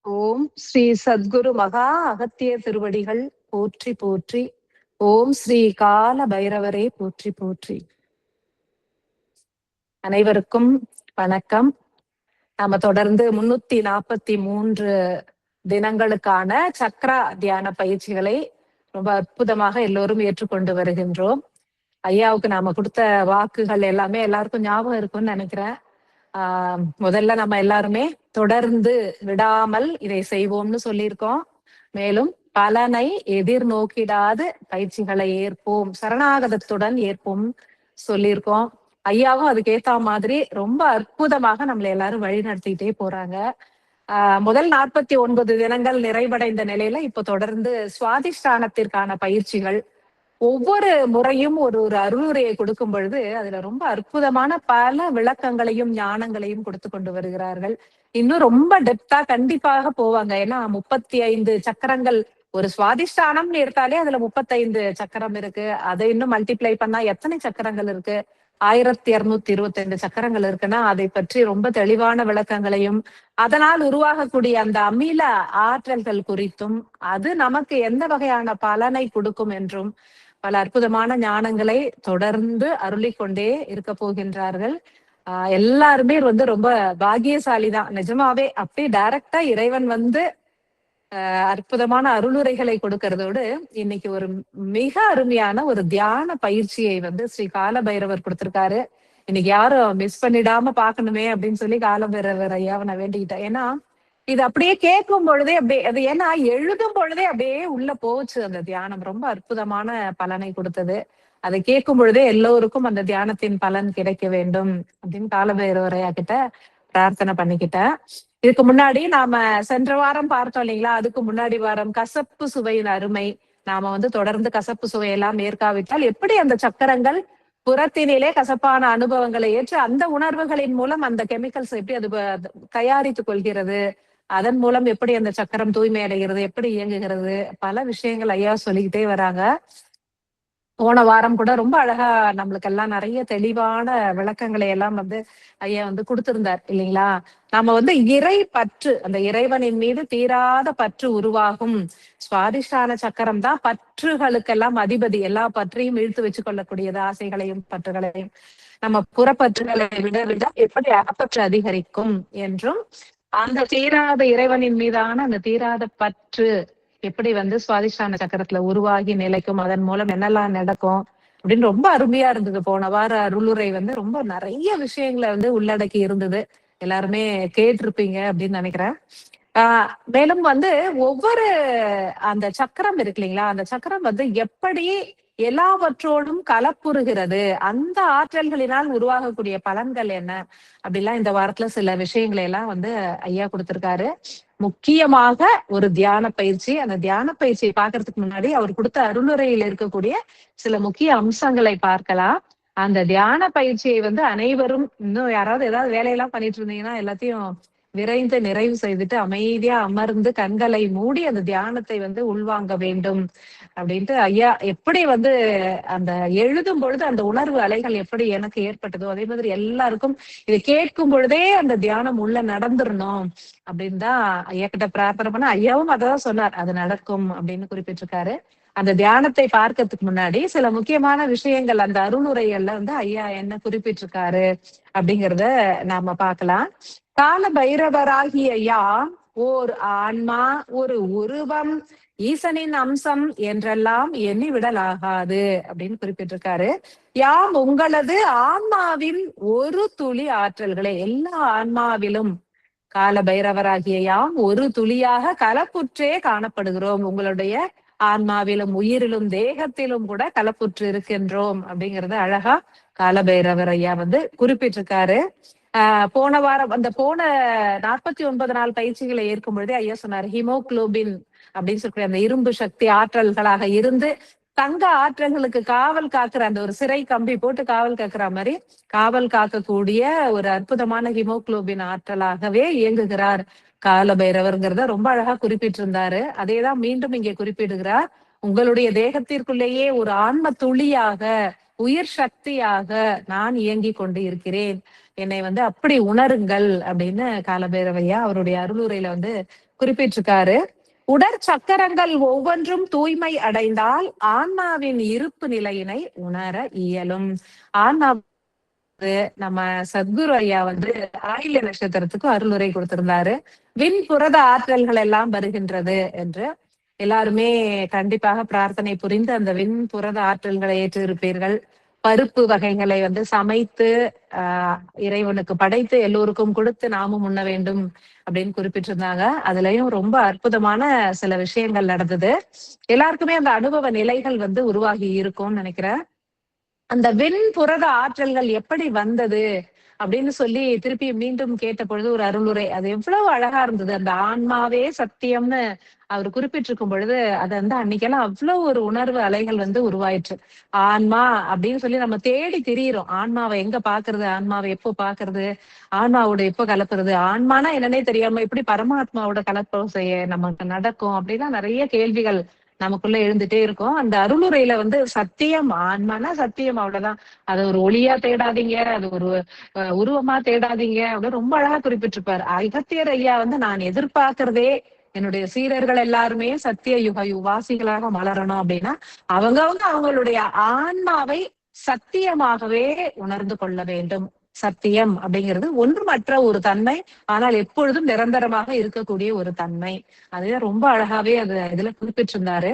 ஓம் ஸ்ரீ சத்குரு மகா அகத்திய திருவடிகள் போற்றி போற்றி. ஓம் ஸ்ரீ கால பைரவரே போற்றி போற்றி. அனைவருக்கும் வணக்கம். நாம தொடர்ந்து 343 தினங்களுக்கான சக்ரா தியான பயிற்சிகளை ரொம்ப அற்புதமாக எல்லோரும் ஏற்றுக்கொண்டு வருகின்றோம். ஐயாவுக்கு நாம கொடுத்த வாக்குகள் எல்லாமே எல்லாருக்கும் ஞாபகம் இருக்கும்னு நினைக்கிறேன். முதல்ல நம்ம எல்லாருமே தொடர்ந்து விடாமல் இதை செய்வோம்னு சொல்லியிருக்கோம். மேலும் பலனை எதிர்நோக்கிடாது பயிற்சிகளை ஏற்போம், சரணாகதத்துடன் ஏற்போம் சொல்லியிருக்கோம். ஐயாவும் அதுக்கேத்த மாதிரி ரொம்ப அற்புதமாக நம்மளை எல்லாரும் வழி நடத்திட்டே போறாங்க. முதல் 49 தினங்கள் நிறைவடைந்த நிலையில இப்ப தொடர்ந்து சுவாதிஷ்டானத்திற்கான பயிற்சிகள் ஒவ்வொரு முறையும் ஒரு ஒரு அருளுரையை கொடுக்கும் பொழுது அதுல ரொம்ப அற்புதமான பல விளக்கங்களையும் ஞானங்களையும் கொடுத்து கொண்டு வருகிறார்கள். இன்னும் ரொம்ப டெப்தா கண்டிப்பாக போவாங்க. ஏன்னா 35 சக்கரங்கள் ஒரு சுவாதிஷ்டானம்னு எடுத்தாலே அதுல 35 சக்கரம் இருக்கு. அதை இன்னும் மல்டிப்ளை பண்ணா எத்தனை சக்கரங்கள் இருக்கு? 1225 சக்கரங்கள் இருக்குன்னா அதை பற்றி ரொம்ப தெளிவான விளக்கங்களையும், அதனால் உருவாகக்கூடிய அந்த அமில ஆற்றல்கள் குறித்தும், அது நமக்கு எந்த வகையான பலனை கொடுக்கும் என்றும் பல அற்புதமான ஞானங்களை தொடர்ந்து அருளிக்கொண்டே இருக்க போகின்றார்கள். எல்லாருமே ரொம்ப பாக்கியசாலிதான் நிஜமாவே. அப்படியே டைரக்டா இறைவன் அற்புதமான அருளுரைகளை கொடுக்கறதோடு இன்னைக்கு ஒரு மிக அருமையான ஒரு தியான பயிற்சியை ஸ்ரீ கால பைரவர் கொடுத்திருக்காரு. இன்னைக்கு யாரும் மிஸ் பண்ணிடாம பாக்கணுமே அப்படின்னு சொல்லி கால பைரவர் ஐயாவை நான் வேண்டிக்கிட்டேன். ஏன்னா இது அப்படியே கேட்கும் பொழுதே அப்படியே அது ஏன்னா எழுதும் பொழுதே அப்படியே உள்ள போச்சு. அந்த தியானம் ரொம்ப அற்புதமான பலனை கொடுத்தது. அதை கேட்கும் பொழுதே எல்லோருக்கும் அந்த தியானத்தின் பலன் கிடைக்க வேண்டும் அப்படின்னு காலபைரவரையா கிட்ட பிரார்த்தனை பண்ணிக்கிட்டேன். இதுக்கு முன்னாடி நாம சென்ற வாரம் பார்த்தோம் இல்லைங்களா? அதுக்கு முன்னாடி வாரம் கசப்பு சுவையின் அருமை. நாம தொடர்ந்து கசப்பு சுவையெல்லாம் ஏற்காவிட்டால் எப்படி அந்த சக்கரங்கள் புறத்தினிலே கசப்பான அனுபவங்களை ஏற்று அந்த உணர்வுகளின் மூலம் அந்த கெமிக்கல்ஸ் எப்படி அது தயாரித்துக் கொள்கிறது, அதன் மூலம் எப்படி அந்த சக்கரம் தூய்மை அடைகிறது, எப்படி இயங்குகிறது, பல விஷயங்கள் ஐயா சொல்லிக்கிட்டே வராங்க. போன வாரம் கூட ரொம்ப அழகா நம்மளுக்கு எல்லாம் நிறைய தெளிவான விளக்கங்களை எல்லாம் ஐயா கொடுத்திருந்தார் இல்லைங்களா? நாம இறை பற்று, அந்த இறைவனின் மீது தீராத பற்று உருவாகும். சுவாதிஷ்டான சக்கரம் தான் பற்றுகளுக்கெல்லாம் அதிபதி. எல்லா பற்றையும் இழுத்து வச்சு கொள்ளக்கூடியது, ஆசைகளையும் பற்றுகளையும். நம்ம புறப்பற்றுகளை விட எப்படி அகப்பற்று அதிகரிக்கும் என்றும், அந்த தீராத இறைவனின் மீதான அந்த தீராத பற்று எப்படி சுவாதிஷ்டான சக்கரத்துல உருவாகி நிலைக்கும், அதன் மூலம் என்னெல்லாம் நடக்கும் அப்படின்னு ரொம்ப அருமையா இருந்தது. போன வார அருளுரை ரொம்ப நிறைய விஷயங்களை உள்ளடக்கி இருந்தது. எல்லாருமே கேட்டிருப்பீங்க அப்படின்னு நினைக்கிறேன். மேலும் ஒவ்வொரு அந்த சக்கரம் இருக்கு இல்லைங்களா? அந்த சக்கரம் எப்படி எல்லாவற்றோடும் கலப்புறுகிறது, அந்த ஆற்றல்களினால் உருவாகக்கூடிய பலன்கள் என்ன அப்படிலாம் இந்த வாரத்துல சில விஷயங்களை எல்லாம் ஐயா கொடுத்திருக்காரு. முக்கியமாக ஒரு தியான பயிற்சி. அந்த தியான பயிற்சியை பார்க்கறதுக்கு முன்னாடி அவர் கொடுத்த அருளுரையில் இருக்கக்கூடிய சில முக்கிய அம்சங்களை பார்க்கலாம். அந்த தியான பயிற்சியை அனைவரும், இன்னும் யாராவது ஏதாவது வேலையெல்லாம் பண்ணிட்டு இருந்தீங்கன்னா எல்லாத்தையும் விரைந்து நிறைவு செய்துட்டு அமைதியா அமர்ந்து கண்களை மூடி அந்த தியானத்தை உள்வாங்க வேண்டும் அப்படின்ட்டு ஐயா எப்படி அந்த எழுதும் பொழுது அந்த உணர்வு அலைகள் எப்படி எனக்கு ஏற்பட்டதோ அதே மாதிரி எல்லாருக்கும் இதை கேட்கும் பொழுதே அந்த தியானம் உள்ள நடந்துடணும் அப்படின்னு தான் ஐயா கிட்ட பிரார்த்தனை பண்ண. ஐயாவும் அதான் சொன்னார், அது நடக்கும் அப்படின்னு குறிப்பிட்டிருக்காரு. அந்த தியானத்தை பார்க்கறதுக்கு முன்னாடி சில முக்கியமான விஷயங்கள் அந்த அருளுரைகள்ல ஐயா என்ன குறிப்பிட்டிருக்காரு அப்படிங்கிறத நாம பார்க்கலாம். கால பைரவராகிய யாம் ஓர் ஆன்மா, ஒரு உருவம், ஈசனின் அம்சம் என்றெல்லாம் எண்ணிவிடலாகாது அப்படின்னு குறிப்பிட்டிருக்காரு. யாம் உங்களது ஆன்மாவின் ஒரு துளி ஆற்றல்களே. எல்லா ஆன்மாவிலும் கால பைரவராகிய யாம் ஒரு துளியாக கலப்புற்றே காணப்படுகிறோம். உங்களுடைய ஆன்மாவிலும் உயிரிலும் தேகத்திலும் கூட கலப்புற்று இருக்கின்றோம் அப்படிங்கறத அழகா கால பைரவர் ஐயா குறிப்பிட்டிருக்காரு. போன வாரம் அந்த போன 49 நாள் பயிற்சிகளை ஏற்கும் பொழுதே ஐயா சொன்னார், ஹீமோகுளோபின் அப்படின்னு சொல்லக்கூடிய அந்த இரும்பு சக்தி ஆற்றல்களாக இருந்து தங்க ஆற்றல்களுக்கு காவல் காக்குற அந்த ஒரு சிறை கம்பி போட்டு காவல் காக்குற மாதிரி காவல் காக்கக்கூடிய ஒரு அற்புதமான ஹீமோகுளோபின் ஆற்றலாகவே இயங்குகிறார் கால பைரவர்ங்கிறத ரொம்ப அழகா குறிப்பிட்டிருந்தாரு. அதேதான் மீண்டும் இங்கே குறிப்பிடுகிறார். உங்களுடைய தேகத்திற்குள்ளேயே ஒரு ஆன்ம துளியாக, உயிர் சக்தியாக நான் இயங்கி கொண்டு இருக்கிறேன். என்னை வந்து அப்படி உணருங்கள் அப்படின்னு காலபைரவையா அவருடைய அருளுரையில வந்து குறிப்பிட்டிருக்காரு. உடற்சக்கரங்கள் ஒவ்வொன்றும் தூய்மை அடைந்தால் ஆன்மாவின் இருப்பு நிலையினை உணர இயலும். ஆன்மா நம்ம சத்குரு ஐயா வந்து ஆயில்ய நட்சத்திரத்துக்கு அருளுரை கொடுத்திருந்தாரு. விண் புரத ஆற்றல்கள் எல்லாம் வருகின்றது என்று எல்லாருமே கண்டிப்பாக பிரார்த்தனை புரிந்து அந்த விண் புரத ஆற்றல்களை ஏற்றிருப்பீர்கள். பருப்பு வகைகளை வந்து சமைத்து இறைவனுக்கு படைத்து எல்லோருக்கும் கொடுத்து நாமும் உண்ண வேண்டும் அப்படின்னு குறிப்பிட்டிருந்தாங்க. அதுலயும் ரொம்ப அற்புதமான சில விஷயங்கள் நடந்தது. எல்லாருக்குமே அந்த அனுபவ நிலைகள் வந்து உருவாகி இருக்கும்னு நினைக்கிறேன். அந்த வெண் புரத ஆற்றல்கள் எப்படி வந்தது அப்படின்னு சொல்லி திருப்பி மீண்டும் கேட்ட பொழுது ஒரு அருளுரை அது எவ்வளவு அழகா இருந்தது. அந்த ஆன்மாவே சத்தியம்னு அவர் குறிப்பிட்டிருக்கும் பொழுது அது வந்து அன்னைக்கெல்லாம் அவ்வளவு ஒரு உணர்வு அலைகள் வந்து உருவாயிற்று. ஆன்மா அப்படின்னு சொல்லி நம்ம தேடி திரியிறோம். ஆன்மாவை எங்க பாக்குறது, ஆன்மாவை எப்போ பாக்குறது, ஆன்மாவோட எப்போ கலப்புறது, ஆன்மானா என்னன்னே தெரியாம எப்படி பரமாத்மாவோட கலப்பம் செய்ய நமக்கு நடக்கும் அப்படின்னா நிறைய கேள்விகள் நமக்குள்ள எழுந்துட்டே இருக்கும். அந்த அருளுரையில வந்து சத்தியம், ஆன்மானா சத்தியம், அவ்வளவுதான். அதை ஒரு ஒளியா தேடாதீங்க, அது ஒரு உருவமா தேடாதீங்க அப்படின்னு ரொம்ப அழகா குறிப்பிட்டிருப்பாரு. அகத்தியர் ஐயா வந்து நான் எதிர்பார்க்கிறதே என்னுடைய சீடர்கள் எல்லாருமே சத்திய யுக வாசிகளாக மலரணும் அப்படின்னா அவங்கவங்க அவங்களுடைய ஆன்மாவை சத்தியமாகவே உணர்ந்து கொள்ள வேண்டும். சத்தியம் அப்படிங்கிறது ஒன்றுமற்ற ஒரு தன்மை, ஆனால் எப்பொழுதும் நிரந்தரமாக இருக்கக்கூடிய ஒரு தன்மை. அதுதான் ரொம்ப அழகாவே அது இதுல குறிப்பிட்டிருந்தாரு.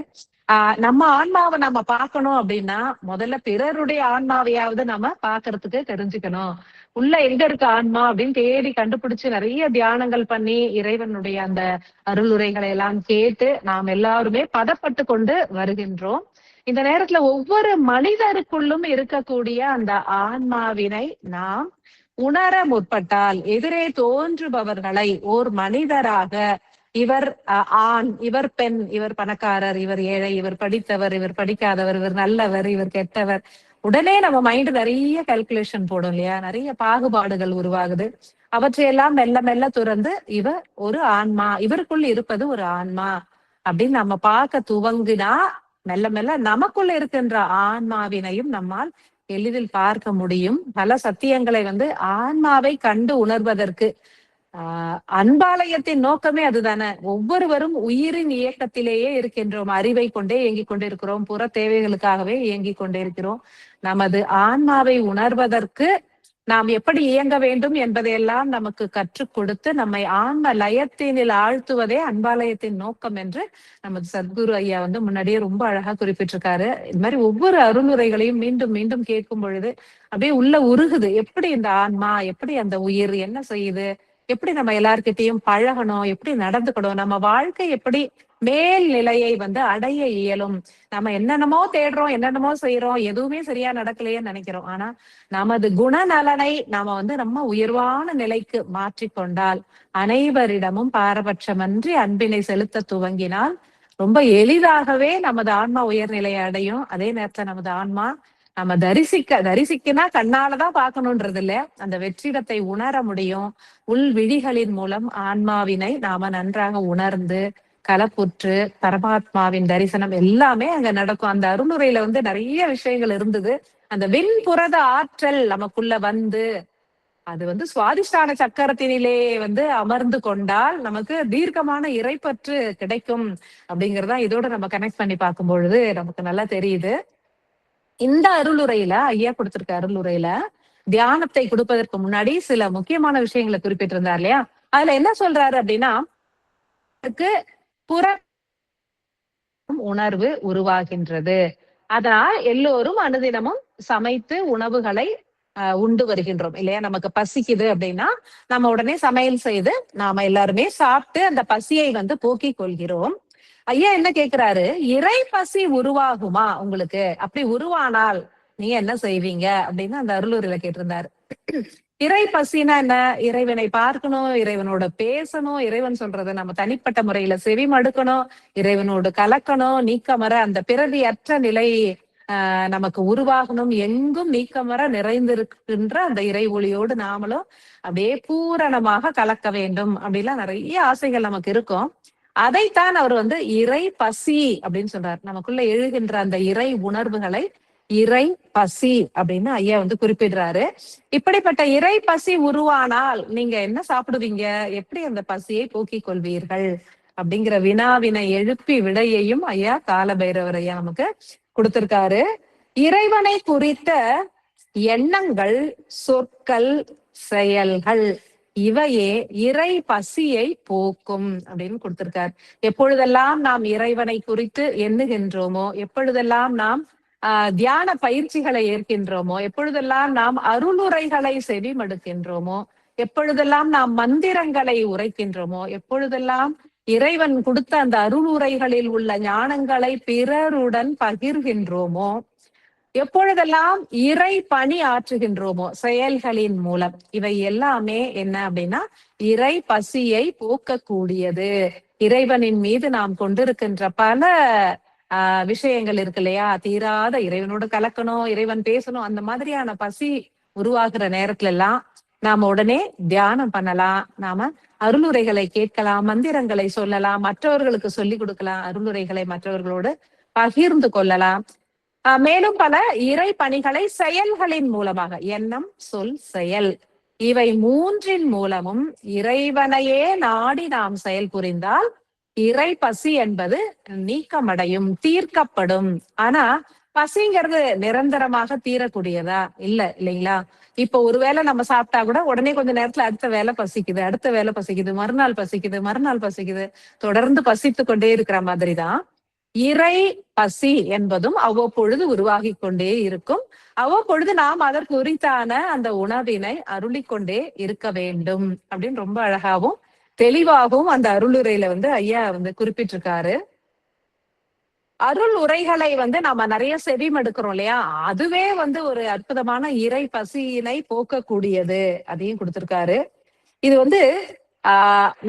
நம்ம ஆன்மாவை நம்ம பார்க்கணும் அப்படின்னா முதல்ல பிறருடைய ஆன்மாவையாவது நம்ம பாக்குறதுக்கு தெரிஞ்சுக்கணும். உள்ள எங்க இருக்கு ஆன்மா அப்படின்னு தேடி கண்டுபிடிச்சு நிறைய தியானங்கள் பண்ணி இறைவனுடைய அந்த அருளுரைகளை எல்லாம் கேட்டு நாம் எல்லாருமே பதப்பட்டு கொண்டு வருகின்றோம். இந்த நேரத்துல ஒவ்வொரு மனிதருக்குள்ளும் இருக்கக்கூடிய அந்த ஆன்மாவினை நாம் உணர முற்பட்டால் எதிரே தோன்றுபவர்களை ஓர் மனிதராக இவர் ஆண், இவர் பெண், இவர் பணக்காரர், இவர் ஏழை, இவர் படித்தவர், இவர் படிக்காதவர், இவர் நல்லவர், இவர் கெட்டவர், உடனே நம்ம மைண்ட் நிறைய கால்குலேஷன் போடும் இல்லையா, நிறைய பாகுபாடுகள் உருவாகுது. அவற்றையெல்லாம் மெல்ல மெல்ல துறந்து இவர் ஒரு ஆன்மா, இவருக்குள் இருப்பது ஒரு ஆன்மா அப்படின்னு நம்ம பார்க்க துவங்கினா மெல்ல மெல்ல நமக்குள்ள இருக்கின்ற ஆன்மாவினையும் நம்மால் எளிதில் பார்க்க முடியும். பல சத்தியங்களை வந்து ஆன்மாவை கண்டு உணர்வதற்கு அன்பாலயத்தின் நோக்கமே அதுதானே. ஒவ்வொருவரும் உயிரின் இயக்கத்திலேயே இருக்கின்றோம். அறிவை கொண்டே இயங்கிக் கொண்டிருக்கிறோம், புற தேவைகளுக்காகவே இயங்கிக் கொண்டிருக்கிறோம். நமது ஆன்மாவை உணர்வதற்கு நாம் எப்படி இயங்க வேண்டும் என்பதையெல்லாம் நமக்கு கற்றுக் கொடுத்து நம்மை ஆன்ம லயத்தினில் ஆழ்த்துவதே அன்பாலயத்தின் நோக்கம் என்று நமது சத்குரு ஐயா வந்து முன்னாடியே ரொம்ப அழகா குறிப்பிட்டிருக்காரு. இது மாதிரி ஒவ்வொரு அருளுரைகளையும் மீண்டும் மீண்டும் கேட்கும் பொழுது அப்படியே உள்ள உருகுது. எப்படி இந்த ஆன்மா, எப்படி அந்த உயிர் என்ன செய்யுது, எப்படி நம்ம எல்லார்கிட்டையும் பழகணும், எப்படி நடந்துக்கணும், நம்ம வாழ்க்கை எப்படி மேல் நிலையை வந்து அடைய இயலும். நம்ம என்னென்னமோ தேடுறோம், என்னென்னமோ செய்யறோம், எதுவுமே சரியா நடக்கலையே நினைக்கிறோம். ஆனா நமது குணநலனை நாம வந்து நம்ம உயர்வான நிலைக்கு மாற்றிக்கொண்டால், அனைவரிடமும் பாரபட்சமன்றி அன்பினை செலுத்த துவங்கினால் ரொம்ப எளிதாகவே நமது ஆன்மா உயர்நிலையை அடையும். அதே நேரத்துல நமது ஆன்மா நம்ம தரிசிக்கனா கண்ணாலதான் பார்க்கணும்ன்றது இல்ல, அந்த வெற்றிடத்தை உணர முடியும். உள் விழிகளின் மூலம் ஆன்மாவினை நாம நன்றாக உணர்ந்து கலப்புற்று பரமாத்மாவின் தரிசனம் எல்லாமே அங்க நடக்கும். அந்த அருளுரையில வந்து நிறைய விஷயங்கள் இருந்தது. அந்த வெண்புரத ஆற்றல் நமக்குள்ள வந்து அது வந்து சுவாதிஷ்டான சக்கரத்தினிலே வந்து அமர்ந்து கொண்டால் நமக்கு தீர்க்கமான இறைப்பற்று கிடைக்கும் அப்படிங்கறதா இதோட நம்ம கனெக்ட் பண்ணி பார்க்கும் பொழுது நமக்கு நல்லா தெரியுது. இந்த அருளுரையில ஐயா கொடுத்திருக்க அருளுரையில தியானத்தை கொடுப்பதற்கு முன்னாடி சில முக்கியமான விஷயங்களை குறிப்பிட்டிருந்தார் இல்லையா. அதுல என்ன சொல்றாரு அப்படின்னா, புற உணர்வு உருவாகின்றது. அதனால் எல்லோரும் அனுதினமும் சமைத்து உணவுகளை உண்டு வருகின்றோம் இல்லையா. நமக்கு பசிக்குது அப்படின்னா நம்ம உடனே சமையல் செய்து நாம எல்லாருமே சாப்பிட்டு அந்த பசியை வந்து போக்கிக் கொள்கிறோம். ஐயா என்ன கேக்குறாரு, இறை பசி உருவாகுமா உங்களுக்கு, அப்படி உருவானால் நீங்க என்ன செய்வீங்க அப்படின்னு அந்த அருளுரையில கேட்டிருந்தாரு. இறை பசினா என்ன, இறைவனை பார்க்கணும், இறைவனோட பேசணும், இறைவன் சொல்றதை நம்ம தனிப்பட்ட முறையில செவி மடுக்கணும், இறைவனோடு கலக்கணும், நீக்கமர அந்த பிறவியற்ற நிலை நமக்கு உருவாகணும், எங்கும் நீக்கமர நிறைந்திருக்கின்ற அந்த இறை ஒளியோடு நாமளும் அப்படியே பூரணமாக கலக்க வேண்டும் அப்படிலாம் நிறைய ஆசைகள் நமக்கு இருக்கும். அதைத்தான் அவர் வந்து இறை பசி அப்படின்னு சொல்றாரு. நமக்குள்ள எழுகின்ற அந்த இறை உணர்வுகளை இறை பசி அப்படின்னு ஐயா வந்து குறிப்பிடுறாரு. இப்படிப்பட்ட இறை பசி உருவானால் நீங்க என்ன சாப்பிடுவீங்க, எப்படி அந்த பசியை போக்கிக் கொள்வீர்கள் அப்படிங்கிற வினாவினை எழுப்பி விடையையும் ஐயா காலபைரவர் ஐயா நமக்கு கொடுத்திருக்காரு. இறைவனை குறித்த எண்ணங்கள், சொற்கள், செயல்கள் இவையே இறை பசியை போக்கும் அப்படின்னு கொடுத்திருக்கார். எப்பொழுதெல்லாம் நாம் இறைவனை குறித்து எண்ணுகின்றோமோ, எப்பொழுதெல்லாம் நாம் தியான பயிற்சிகளை ஏற்கின்றோமோ, எப்பொழுதெல்லாம் நாம் அருளுரைகளை செவிமடுக்கின்றோமோ, எப்பொழுதெல்லாம் நாம் மந்திரங்களை உரைக்கின்றோமோ, எப்பொழுதெல்லாம் இறைவன் கொடுத்த அந்த அருளுரைகளில் உள்ள ஞானங்களை பிறருடன் பகிர்கின்றோமோ, எப்பொழுதெல்லாம் இறை பணி ஆற்றுகின்றோமோ செயல்களின் மூலம், இவை எல்லாமே என்ன அப்படின்னா இறை பசியை போக்கக்கூடியது. இறைவனின் மீது நாம் கொண்டிருக்கின்ற பல விஷயங்கள் இருக்கு இல்லையா, தீராத இறைவனோடு கலக்கணும், இறைவன் பேசணும், அந்த மாதிரியான பசி உருவாகிற நேரத்துல எல்லாம் நாம உடனே தியானம் பண்ணலாம், நாம அருளுரைகளை கேட்கலாம், மந்திரங்களை சொல்லலாம், மற்றவர்களுக்கு சொல்லிக் கொடுக்கலாம், அருளுரைகளை மற்றவர்களோடு பகிர்ந்து கொள்ளலாம். மேலும் பல இறை பணிகளை செயல்களின் மூலமாக, எண்ணம், சொல், செயல், இவை மூன்றின் மூலமும் இறைவனையே நாடி நாம் செயல் புரிந்தால் இறை பசி என்பது நீக்கமடையும், தீர்க்கப்படும். ஆனா பசிங்கிறது நிரந்தரமாக தீரக்கூடியதா இல்லைங்களா? இப்ப ஒருவேளை நம்ம சாப்பிட்டா கூட உடனே கொஞ்ச நேரத்துல அடுத்த வேலை பசிக்குது, அடுத்த வேலை பசிக்குது, மறுநாள் பசிக்குது, மறுநாள் பசிக்குது, தொடர்ந்து பசித்து கொண்டே இருக்கிற மாதிரிதான் இறை பசி என்பதும் அவ்வப்பொழுது உருவாகி கொண்டே இருக்கும். அவ்வப்பொழுது நாம் அதற்கு உரித்தான அந்த உணவினை அருளிக்கொண்டே இருக்க வேண்டும் அப்படின்னு ரொம்ப அழகாவும் தெளிவாகவும் அந்த அருளுரையில வந்து ஐயா வந்து குறிப்பிட்டிருக்காரு. அருள் உரைகளை வந்து நம்ம நிறைய செவிமடுக்கிறோம் இல்லையா, அதுவே வந்து ஒரு அற்புதமான இறை பசியினை போக்கக்கூடியது, அதையும் கொடுத்திருக்காரு. இது வந்து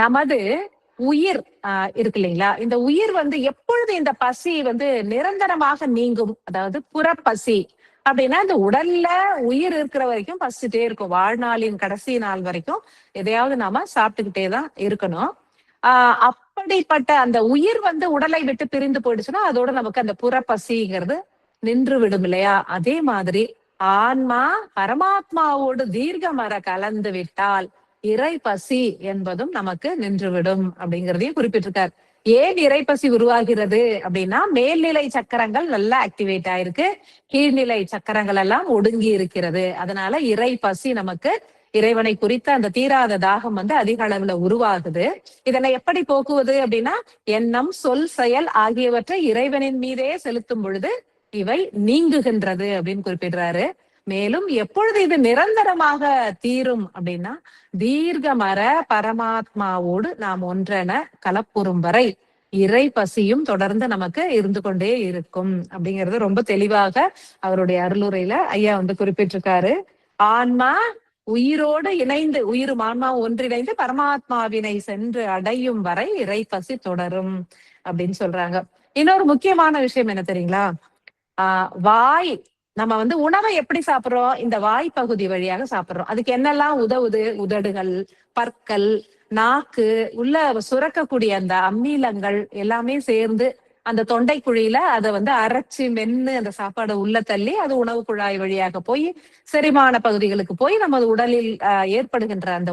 நமது உயிர் இருக்கு இல்லைங்களா, இந்த உயிர் வந்து எப்பொழுது இந்த பசி வந்து நிரந்தரமாக நீங்கும், அதாவது புறப்பசி அப்படின்னா இந்த உடல்ல உயிர் இருக்கிற வரைக்கும் பசிச்சுட்டே இருக்கும், வாழ்நாளின் கடைசி நாள் வரைக்கும் எதையாவது நாம சாப்பிட்டுக்கிட்டே தான் இருக்கணும். அப்படிப்பட்ட அந்த உயிர் வந்து உடலை விட்டு பிரிந்து போயிடுச்சுன்னா அதோட நமக்கு அந்த புறப்பசிங்கிறது நின்று விடும் இல்லையா. அதே மாதிரி ஆன்மா பரமாத்மாவோடு தீர்க்கமர கலந்து விட்டால் இறை பசி என்பதும் நமக்கு நின்றுவிடும் அப்படிங்கிறதையும் குறிப்பிட்டிருக்கார். ஏன் இறைப்பசி உருவாகிறது அப்படின்னா மேல்நிலை சக்கரங்கள் நல்லா ஆக்டிவேட் ஆயிருக்கு, கீழ்நிலை சக்கரங்கள் எல்லாம் ஒடுங்கி இருக்கிறது. அதனால இறை பசி நமக்கு இறைவனை குறித்த அந்த தீராத தாகம் வந்து அதிக அளவுல உருவாகுது. இதனை எப்படி போக்குவது அப்படின்னா எண்ணம், சொல், செயல் ஆகியவற்றை இறைவனின் மீதே செலுத்தும் பொழுது இவை நீங்குகின்றது அப்படின்னு குறிப்பிடுறாரு. மேலும் எப்பொழுது இது நிரந்தரமாக தீரும் அப்படின்னா தீர்க்கமர பரமாத்மாவோடு நாம் ஒன்றென கலப்புறும் வரை இறை பசியும் தொடர்ந்து நமக்கு இருந்து கொண்டே இருக்கும் அப்படிங்கறது ரொம்ப தெளிவாக அவருடைய அருளுரையில ஐயா வந்து குறிப்பிட்டிருக்காரு. ஆன்மா உயிரோடு இணைந்து, உயிரும் ஆன்மாவும் ஒன்றிணைந்து பரமாத்மாவினை சென்று அடையும் வரை இறை பசி தொடரும் அப்படின்னு சொல்றாங்க. இன்னொரு முக்கியமான விஷயம் என்ன தெரியுங்களா, வாய், நம்ம வந்து உணவை எப்படி சாப்பிடுறோம், இந்த வாய் பகுதி வழியாக சாப்பிடுறோம். அதுக்கு என்னெல்லாம் உதவுது, உதடுகள், பற்கள், நாக்கு, உள்ள சுரக்கக்கூடிய அந்த அம்மீலங்கள் எல்லாமே சேர்ந்து அந்த தொண்டை குழியில அதை வந்து அரைச்சு மென்னு அந்த சாப்பாடை உள்ள தள்ளி அது உணவு குழாய் வழியாக போய் செரிமான பகுதிகளுக்கு போய் நமது உடலில் ஏற்படுகின்ற அந்த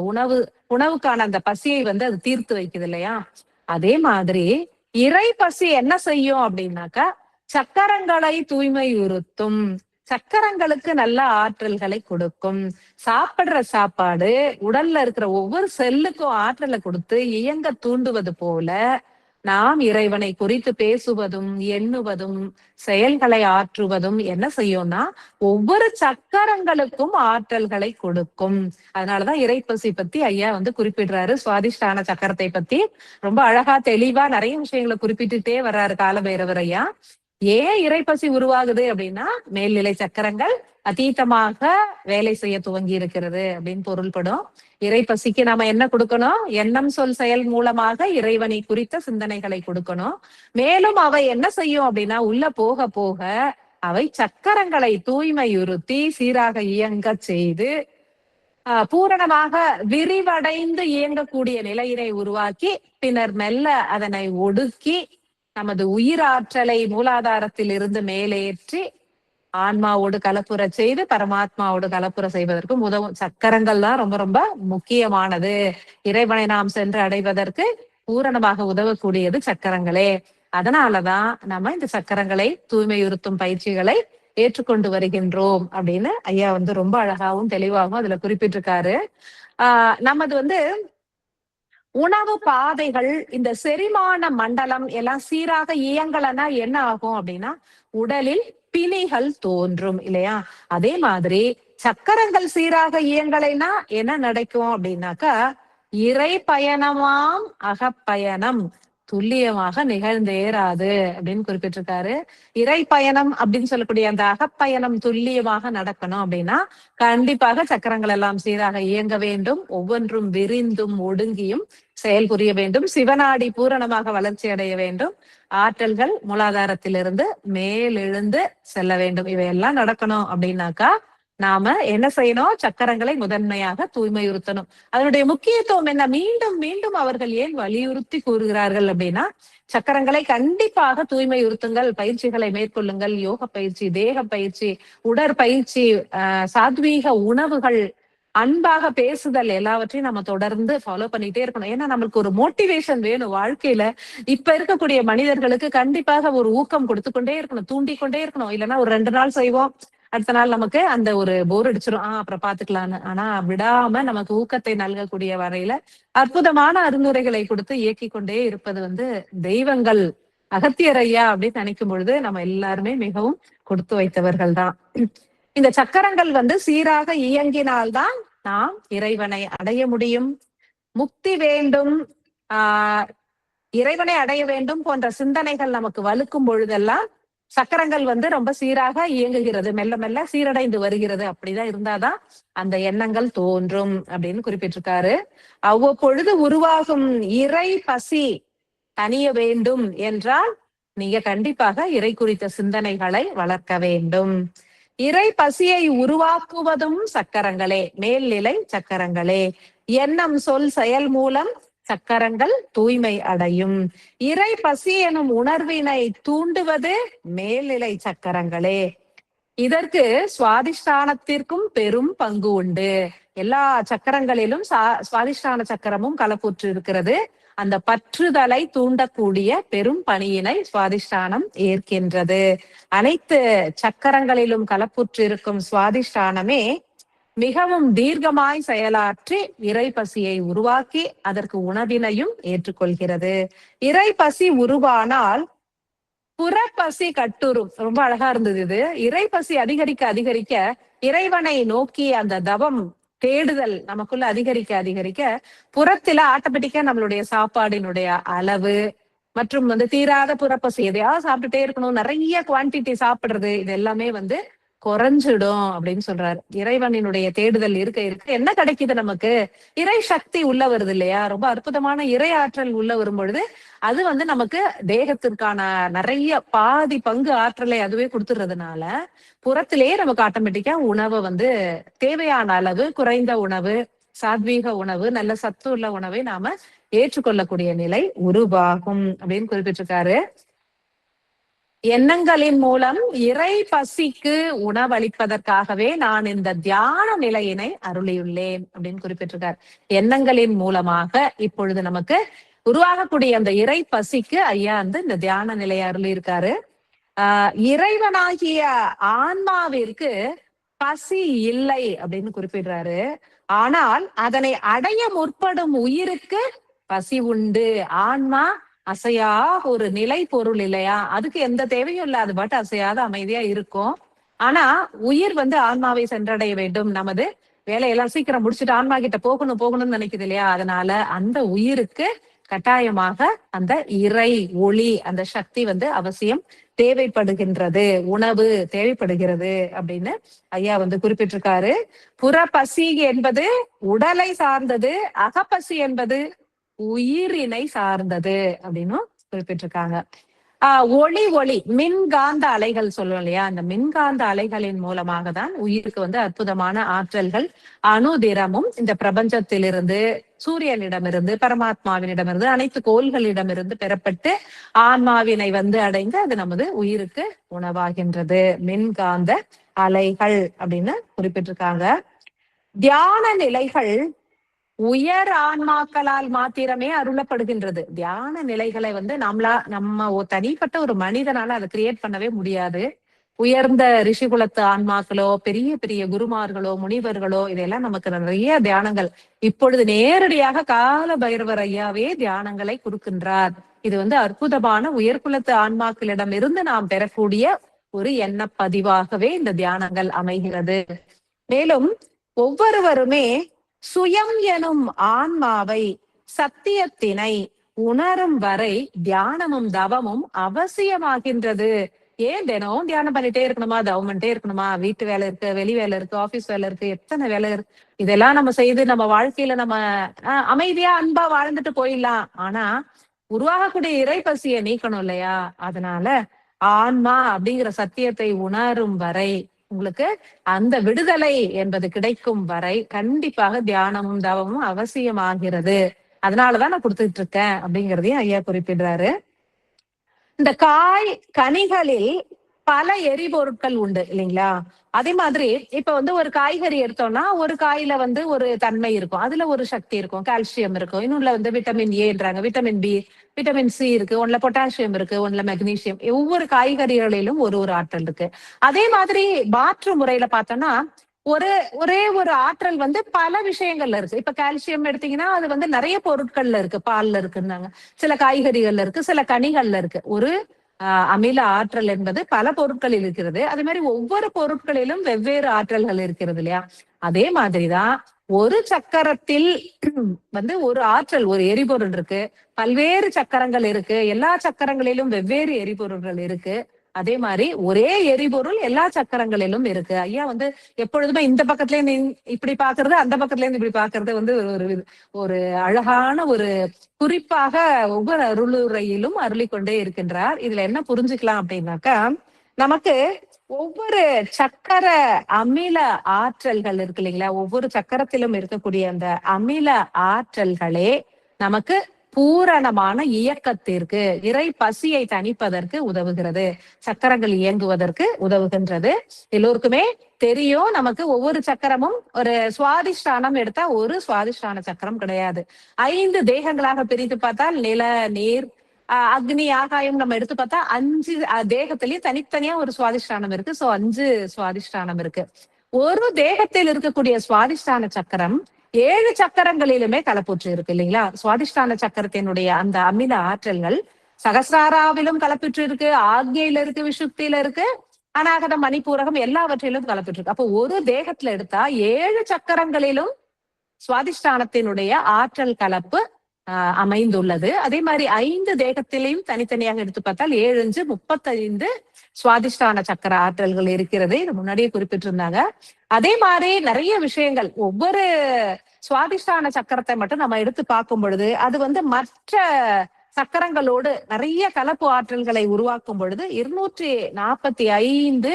உணவுக்கான அந்த பசியை வந்து அது தீர்த்து வைக்குது இல்லையா. அதே மாதிரி இறை பசி என்ன செய்யும் அப்படின்னாக்கா சக்கரங்களை தூய்மையுறுத்தும், சக்கரங்களுக்கு நல்ல ஆற்றல்களை கொடுக்கும். சாப்பிடுற சாப்பாடு உடல்ல இருக்கிற ஒவ்வொரு செல்லுக்கும் ஆற்றலை கொடுத்து இயங்க தூண்டுவது போல நாம் இறைவனை குறித்து பேசுவதும் எண்ணுவதும் செயல்களை ஆற்றுவதும் என்ன செய்யும்னா ஒவ்வொரு சக்கரங்களுக்கும் ஆற்றல்களை கொடுக்கும். அதனாலதான் இறைப்பசி பத்தி ஐயா வந்து குறிப்பிடுறாரு. சுவாதிஷ்டான சக்கரத்தை பத்தி ரொம்ப அழகா தெளிவா நிறைய விஷயங்களை குறிப்பிட்டுட்டே வர்றாரு காலபைரவர் ஐயா. ஏன் இறைப்பசி உருவாகுது அப்படின்னா மேல்நிலை சக்கரங்கள் அதீதமாக வேலை செய்ய துவங்கி இருக்கிறது அப்படின்னு பொருள்படும். இறைப்பசிக்கு நாம என்ன கொடுக்கணும், எண்ணம், சொல், செயல் மூலமாக இறைவனை குறித்த சிந்தனைகளை கொடுக்கணும். மேலும் அவை என்ன செய்யும் அப்படின்னா உள்ள போக போக அவை சக்கரங்களை தூய்மையுறுத்தி சீராக இயங்க செய்து பூரணமாக விரிவடைந்து இயங்கக்கூடிய நிலையினை உருவாக்கி பின்னர் மெல்ல அதனை ஒடுக்கி நமது உயிர் ஆற்றலை மூலாதாரத்தில் இருந்து மேலேற்றி ஆன்மாவோடு கலப்புற செய்து பரமாத்மாவோடு கலப்புற செய்வதற்கும் உதவும். சக்கரங்கள் தான் ரொம்ப ரொம்ப முக்கியமானது. இறைவனை நாம் சென்று அடைவதற்கு பூரணமாக உதவக்கூடியது சக்கரங்களே. அதனாலதான் நம்ம இந்த சக்கரங்களை தூய்மையுறுத்தும் பயிற்சிகளை ஏற்றுக்கொண்டு வருகின்றோம் அப்படின்னு ஐயா வந்து ரொம்ப அழகாவும் தெளிவாகவும் அதுல குறிப்பிட்டிருக்காரு. நமது வந்து உணவு பாதைகள், இந்த செரிமான மண்டலம் எல்லாம் சீராக இயங்கலன்னா என்ன ஆகும் அப்படின்னா உடலில் பிணிகள் தோன்றும் இல்லையா? அதே மாதிரி சக்கரங்கள் சீராக இயங்கலைன்னா என்ன நடக்கும் அப்படின்னாக்கா இறை பயணமாம் அகப்பயணம் துல்லியமாக நிகழ்ந்தேராது அப்படின்னு குறிப்பிட்டிருக்காரு. இறை பயணம் அப்படின்னு சொல்லக்கூடிய அந்த அகப்பயணம் துல்லியமாக நடக்கணும் அப்படின்னா கண்டிப்பாக சக்கரங்கள் எல்லாம் சீராக இயங்க வேண்டும். ஒவ்வொன்றும் விரிந்தும் ஒடுங்கியும் செயல் புரிய வேண்டும். சிவநாடி பூரணமாக வளர்ச்சி அடைய வேண்டும். ஆற்றல்கள் மூலாதாரத்திலிருந்து மேலெழுந்து செல்ல வேண்டும். இவையெல்லாம் நடக்கணும் அப்படின்னாக்கா நாம என்ன செய்யணும்? சக்கரங்களை முதன்மையாக தூய்மையுறுத்தணும். அதனுடைய முக்கியத்துவம் என்ன? மீண்டும் மீண்டும் அவர்கள் ஏன் வலியுறுத்தி கூறுகிறார்கள் அப்படின்னா சக்கரங்களை கண்டிப்பாக தூய்மையுறுத்துங்கள், பயிற்சிகளை மேற்கொள்ளுங்கள். யோக பயிற்சி, தேக பயிற்சி, உடற்பயிற்சி, சாத்வீக உணவுகள், அன்பாக பேசுதல் எல்லாவற்றையும் நம்ம தொடர்ந்து ஃபாலோ பண்ணிட்டே இருக்கணும். ஏன்னா நம்மளுக்கு ஒரு மோட்டிவேஷன் வேணும் வாழ்க்கையில. இப்ப இருக்கக்கூடிய மனிதர்களுக்கு கண்டிப்பாக ஒரு ஊக்கம் கொடுத்து கொண்டே இருக்கணும், தூண்டிக்கொண்டே இருக்கணும். இல்லைன்னா ஒரு 2 நாள் செய்வோம், அடுத்த நாள் நமக்கு அந்த ஒரு போர் அடிச்சிடும், அப்புறம் பாத்துக்கலான்னு. ஆனா விடாம நமக்கு ஊக்கத்தை நல்கக்கூடிய வரையில அற்புதமான அறிவுரைகளை கொடுத்து இயக்கி கொண்டே இருப்பது வந்து தெய்வங்கள். அகத்தியர் ஐயா அப்படின்னு நினைக்கும் பொழுது நம்ம எல்லாருமே மிகவும் கொடுத்து வைத்தவர்கள் தான். இந்த சக்கரங்கள் வந்து சீராக இயங்கினால்தான் நாம் இறைவனை அடைய முடியும். முக்தி வேண்டும், இறைவனை அடைய வேண்டும் போன்ற சிந்தனைகள் நமக்கு வலுக்கும் பொழுதெல்லாம் சக்கரங்கள் வந்து ரொம்ப சீராக இயங்குகிறது, மெல்ல மெல்ல சீரடைந்து வருகிறது. அப்படிதான் இருந்தாதான் அந்த எண்ணங்கள் தோன்றும் அப்படின்னு குறிப்பிட்டிருக்காரு. அவ்வப்பொழுது உருவாகும் இறை பசி தணிய வேண்டும் என்றால் நீங்க கண்டிப்பாக இறை குறித்த சிந்தனைகளை வளர்க்க வேண்டும். இறை பசியை உருவாக்குவதும் சக்கரங்களே, மேல்நிலை சக்கரங்களே. எண்ணம், சொல், செயல் மூலம் சக்கரங்கள் தூய்மை அடையும். இறை பசி எனும் உணர்வினை தூண்டுவது மேல்நிலை சக்கரங்களே. இதற்கு சுவாதிஷ்டானத்திற்கும் பெரும் பங்கு உண்டு. எல்லா சக்கரங்களிலும் சுவாதிஷ்டான சக்கரமும் கலப்புற்று இருக்கிறது. அந்த பற்றுதலை தூண்டக்கூடிய பெரும் பணியினை சுவாதிஷ்டானம் ஏற்கின்றது. அனைத்து சக்கரங்களிலும் கலப்புற்று இருக்கும் சுவாதிஷ்டானமே மிகவும் தீர்க்கமாய் செயலாற்றி இறை பசியை உருவாக்கி அதற்கு உணவினையும் ஏற்றுக்கொள்கிறது. இறை பசி உருவானால் புறப்பசி கட்டுரும். ரொம்ப அழகா இருந்தது இது. இறை பசி அதிகரிக்க அதிகரிக்க இறைவனை நோக்கி அந்த தவம் தேடுதல் நமக்குள்ள அதிகரிக்க அதிகரிக்க புறத்தில ஆட்டோமேட்டிக்கா நம்மளுடைய சாப்பாடினுடைய அளவு மற்றும் வந்து தீராத புறப்பசி, எதையாவது சாப்பிட்டுட்டே இருக்கணும், நிறைய குவான்டிட்டி சாப்பிடுறது, இது எல்லாமே வந்து குறைஞ்சிடும் அப்படின்னு சொல்றாரு. இறைவனினுடைய தேடுதல் இருக்க இருக்க என்ன கிடைக்குது நமக்கு? இறை சக்தி உள்ள வருது இல்லையா? ரொம்ப அற்புதமான இறை ஆற்றல் உள்ள வரும் பொழுது அது வந்து நமக்கு தேகத்திற்கான நிறைய பாதி பங்கு ஆற்றலை அதுவே கொடுத்துறதுனால புறத்திலேயே நமக்கு ஆட்டோமேட்டிக்கா உணவை வந்து தேவையான அளவு, குறைந்த உணவு, சாத்வீக உணவு, நல்ல சத்து உள்ள உணவை நாம ஏற்றுக்கொள்ளக்கூடிய நிலை உருவாகும் அப்படின்னு குறிப்பிட்டிருக்காரு. எண்ணங்களின் மூலம் இறை பசிக்கு உணவளிப்பதற்காகவே நான் இந்த தியான நிலையினை அருளியுள்ளேன் அப்படின்னு குறிப்பிட்டிருக்கார். எண்ணங்களின் மூலமாக இப்பொழுது நமக்கு உருவாகக்கூடிய அந்த இறை பசிக்கு ஐயா வந்து இந்த தியான நிலையை அருளி இருக்காரு. இறைவனாகிய ஆன்மாவிற்கு பசி இல்லை அப்படின்னு குறிப்பிடுறாரு. ஆனால் அதனை அடைய முற்படும் உயிருக்கு பசி உண்டு. ஆன்மா அசையா ஒரு நிலை பொருள் இல்லையா? அதுக்கு எந்த தேவையும் இல்லை, அது பாட்டு அசையாத அமைதியா இருக்கும். ஆனா உயிர் வந்து ஆன்மாவை சென்றடைய வேண்டும், நமது வேலையெல்லாம் சீக்கிரம் முடிச்சுட்டு ஆன்மா கிட்ட போகணும் போகணும்னு நினைக்குது இல்லையா? அதனால அந்த உயிருக்கு கட்டாயமாக அந்த இறை ஒளி, அந்த சக்தி வந்து அவசியம் தேவைப்படுகின்றது, உணவு தேவைப்படுகிறது அப்படின்னு ஐயா வந்து குறிப்பிட்டிருக்காரு. புறப்பசி என்பது உடலை சார்ந்தது, அகப்பசி என்பது உயிரினை சார்ந்தது அப்படின்னு குறிப்பிட்டிருக்காங்க. ஒளி மின்காந்த அலைகள் சொல்லுவோம் இல்லையா, அந்த மின்காந்த அலைகளின் மூலமாக தான் உயிருக்கு வந்து அற்புதமான ஆற்றல்கள் அணுதினமும் இந்த பிரபஞ்சத்திலிருந்து, சூரியனிடமிருந்து, பரமாத்மாவினிடமிருந்து, அனைத்து கோள்களிடமிருந்து பெறப்பட்டு ஆன்மாவினை வந்து அடைந்து அது நமது உயிருக்கு உணவாகின்றது. மின்காந்த அலைகள் அப்படின்னு குறிப்பிட்டிருக்காங்க. தியான நிலைகள் உயர் ஆன்மாக்களால் மாத்திரமே அருளப்படுகின்றது. தியான நிலைகளை வந்து நம்ம தனிப்பட்ட ஒரு மனிதனால அதை கிரியேட் பண்ணவே முடியாது. உயர்ந்த ரிஷிகுலத்து ஆன்மாக்களோ, பெரிய பெரிய குருமார்களோ, முனிவர்களோ, இதெல்லாம் நமக்கு நிறைய தியானங்கள் இப்பொழுது நேரடியாக கால பைரவர் ஐயாவே தியானங்களை கொடுக்கின்றார். இது வந்து அற்புதமான உயர்குலத்து ஆன்மாக்களிடம் இருந்து நாம் பெறக்கூடிய ஒரு எண்ண பதிவாகவே இந்த தியானங்கள் அமைகிறது. மேலும் ஒவ்வொருவருமே சுயம் எனும் ஆன்மாவை, சத்தியத்தினை உணரும் வரை தியானமும் தவமும் அவசியமாகின்றது. ஏன் தினம் தியானம் பண்ணிட்டே இருக்கணுமா, தவம் பண்ணிட்டே இருக்கணுமா? வீட்டு வேலை இருக்கு, வெளி வேலை இருக்கு, ஆபீஸ் வேலை இருக்கு, எத்தனை வேலை இருக்கு. இதெல்லாம் நம்ம செய்து நம்ம வாழ்க்கையில நம்ம அமைதியா அன்பா வாழ்ந்துட்டு போயிடலாம். ஆனா உருவாகக்கூடிய இறை பசியை நீக்கணும் இல்லையா? அதனால ஆன்மா அப்படிங்கிற சத்தியத்தை உணரும் வரை, உங்களுக்கு அந்த விடுதலை என்பது கிடைக்கும் வரை கண்டிப்பாக தியானமும் தவமும் அவசியமாகிறது. அதனாலதான் நான் கொடுத்துட்டு இருக்கேன் அப்படிங்கிறதையும் ஐயா குறிப்பிடுறாரு. இந்த காய் கனிகளில் பல எரிபொருட்கள் உண்டு இல்லைங்களா? அதே மாதிரி இப்ப வந்து ஒரு காய்கறி எடுத்தோம்னா ஒரு காயில வந்து ஒரு தன்மை இருக்கும், அதுல ஒரு சக்தி இருக்கும், கால்சியம் இருக்கும், இன்னொன்னுல வந்து விட்டமின் ஏன்றாங்க, விட்டமின் பி, விட்டமின் சி இருக்கு, ஒன்னுல பொட்டாசியம் இருக்கு, ஒன்னுல மெக்னீசியம். ஒவ்வொரு காய்கறிகளிலும் ஒரு ஒரு ஆற்றல் இருக்கு. அதே மாதிரி மாற்று முறையில பார்த்தோம்னா ஒரே ஒரு ஆற்றல் வந்து பல விஷயங்கள்ல இருக்கு. இப்ப கால்சியம் எடுத்தீங்கன்னா அது வந்து நிறைய பொருட்கள்ல இருக்கு, பால்ல இருக்குன்னாங்க, சில காய்கறிகள்ல இருக்கு, சில கனிகள்ல இருக்கு. ஒரு அமில ஆற்றல் என்பது பல பொருட்களில் இருக்கிறது. அதே மாதிரி ஒவ்வொரு பொருட்களிலும் வெவ்வேறு ஆற்றல்கள் இருக்கிறது இல்லையா? அதே மாதிரிதான் ஒரு சக்கரத்தில் வந்து ஒரு ஆற்றல், ஒரு எரிபொருள் இருக்கு, பல்வேறு சக்கரங்கள் இருக்கு, எல்லா சக்கரங்களிலும் வெவ்வேறு எரிபொருள்கள் இருக்கு. அதே மாதிரி ஒரே எரிபொருள் எல்லா சக்கரங்களிலும் இருக்கு. ஐயா வந்து எப்பொழுதுமே இந்த பக்கத்துல இருந்து இப்படி பாக்குறது, அந்த பக்கத்துல இருந்து இப்படி பாக்குறது வந்து ஒரு அழகான ஒரு குறிப்பாக ஒவ்வொரு அருளுரையிலும் அருளிக்கொண்டே இருக்கின்றார். இதுல என்ன புரிஞ்சுக்கலாம் அப்படின்னாக்கா, நமக்கு ஒவ்வொரு சக்கர அமில ஆற்றல்கள் இருக்கு இல்லைங்களா? ஒவ்வொரு சக்கரத்திலும் இருக்கக்கூடிய அந்த அமில ஆற்றல்களே நமக்கு பூரணமான இயக்கத்திற்கு, இறை பசியை தணிப்பதற்கு உதவுகிறது, சக்கரங்கள் இயங்குவதற்கு உதவுகின்றது. எல்லோருக்குமே தெரியும், நமக்கு ஒவ்வொரு சக்கரமும் ஒரு சுவாதிஷ்டானம் எடுத்தா ஒரு சுவாதிஷ்டான சக்கரம் கிடையாது. 5 தேகங்களாக பிரித்து பார்த்தால் நில, நீர், அக்னி, ஆகாயம் நம்ம எடுத்து பார்த்தா 5 தேகத்திலயும் தனித்தனியா ஒரு சுவாதிஷ்டானம் இருக்கு. சோ 5 சுவாதிஷ்டானம் இருக்கு. ஒரு தேகத்தில் இருக்கக்கூடிய சுவாதிஷ்டான சக்கரம் 7 சக்கரங்களிலுமே கலப்புற்று இருக்கு இல்லைங்களா? சுவாதிஷ்டான சக்கரத்தினுடைய அந்த அமில ஆற்றல்கள் சகசிராராவிலும் கலப்புற்று இருக்கு, ஆக்ஞையில இருக்கு, விசுப்தியில இருக்கு, அநாகதம், மணிப்பூரகம் எல்லாவற்றிலும் கலப்புற்று இருக்கு. அப்போ ஒரு தேகத்துல எடுத்தா 7 சக்கரங்களிலும் சுவாதிஷ்டானத்தினுடைய ஆற்றல் கலப்பு அமைந்துள்ளது. அதே மாதிரி 5 தேகத்திலையும் தனித்தனியாக எடுத்து பார்த்தால் 7 35 சுவாதிஷ்டான சக்கர ஆற்றல்கள் இருக்கிறது. இது முன்னாடியே குறிப்பிட்டிருந்தாங்க. அதே மாதிரி நிறைய விஷயங்கள், ஒவ்வொரு சுவாதிஷ்டான சக்கரத்தை மட்டும் நம்ம எடுத்து பார்க்கும் பொழுது அது வந்து மற்ற சக்கரங்களோடு நிறைய கலப்பு ஆற்றல்களை உருவாக்கும் பொழுது 245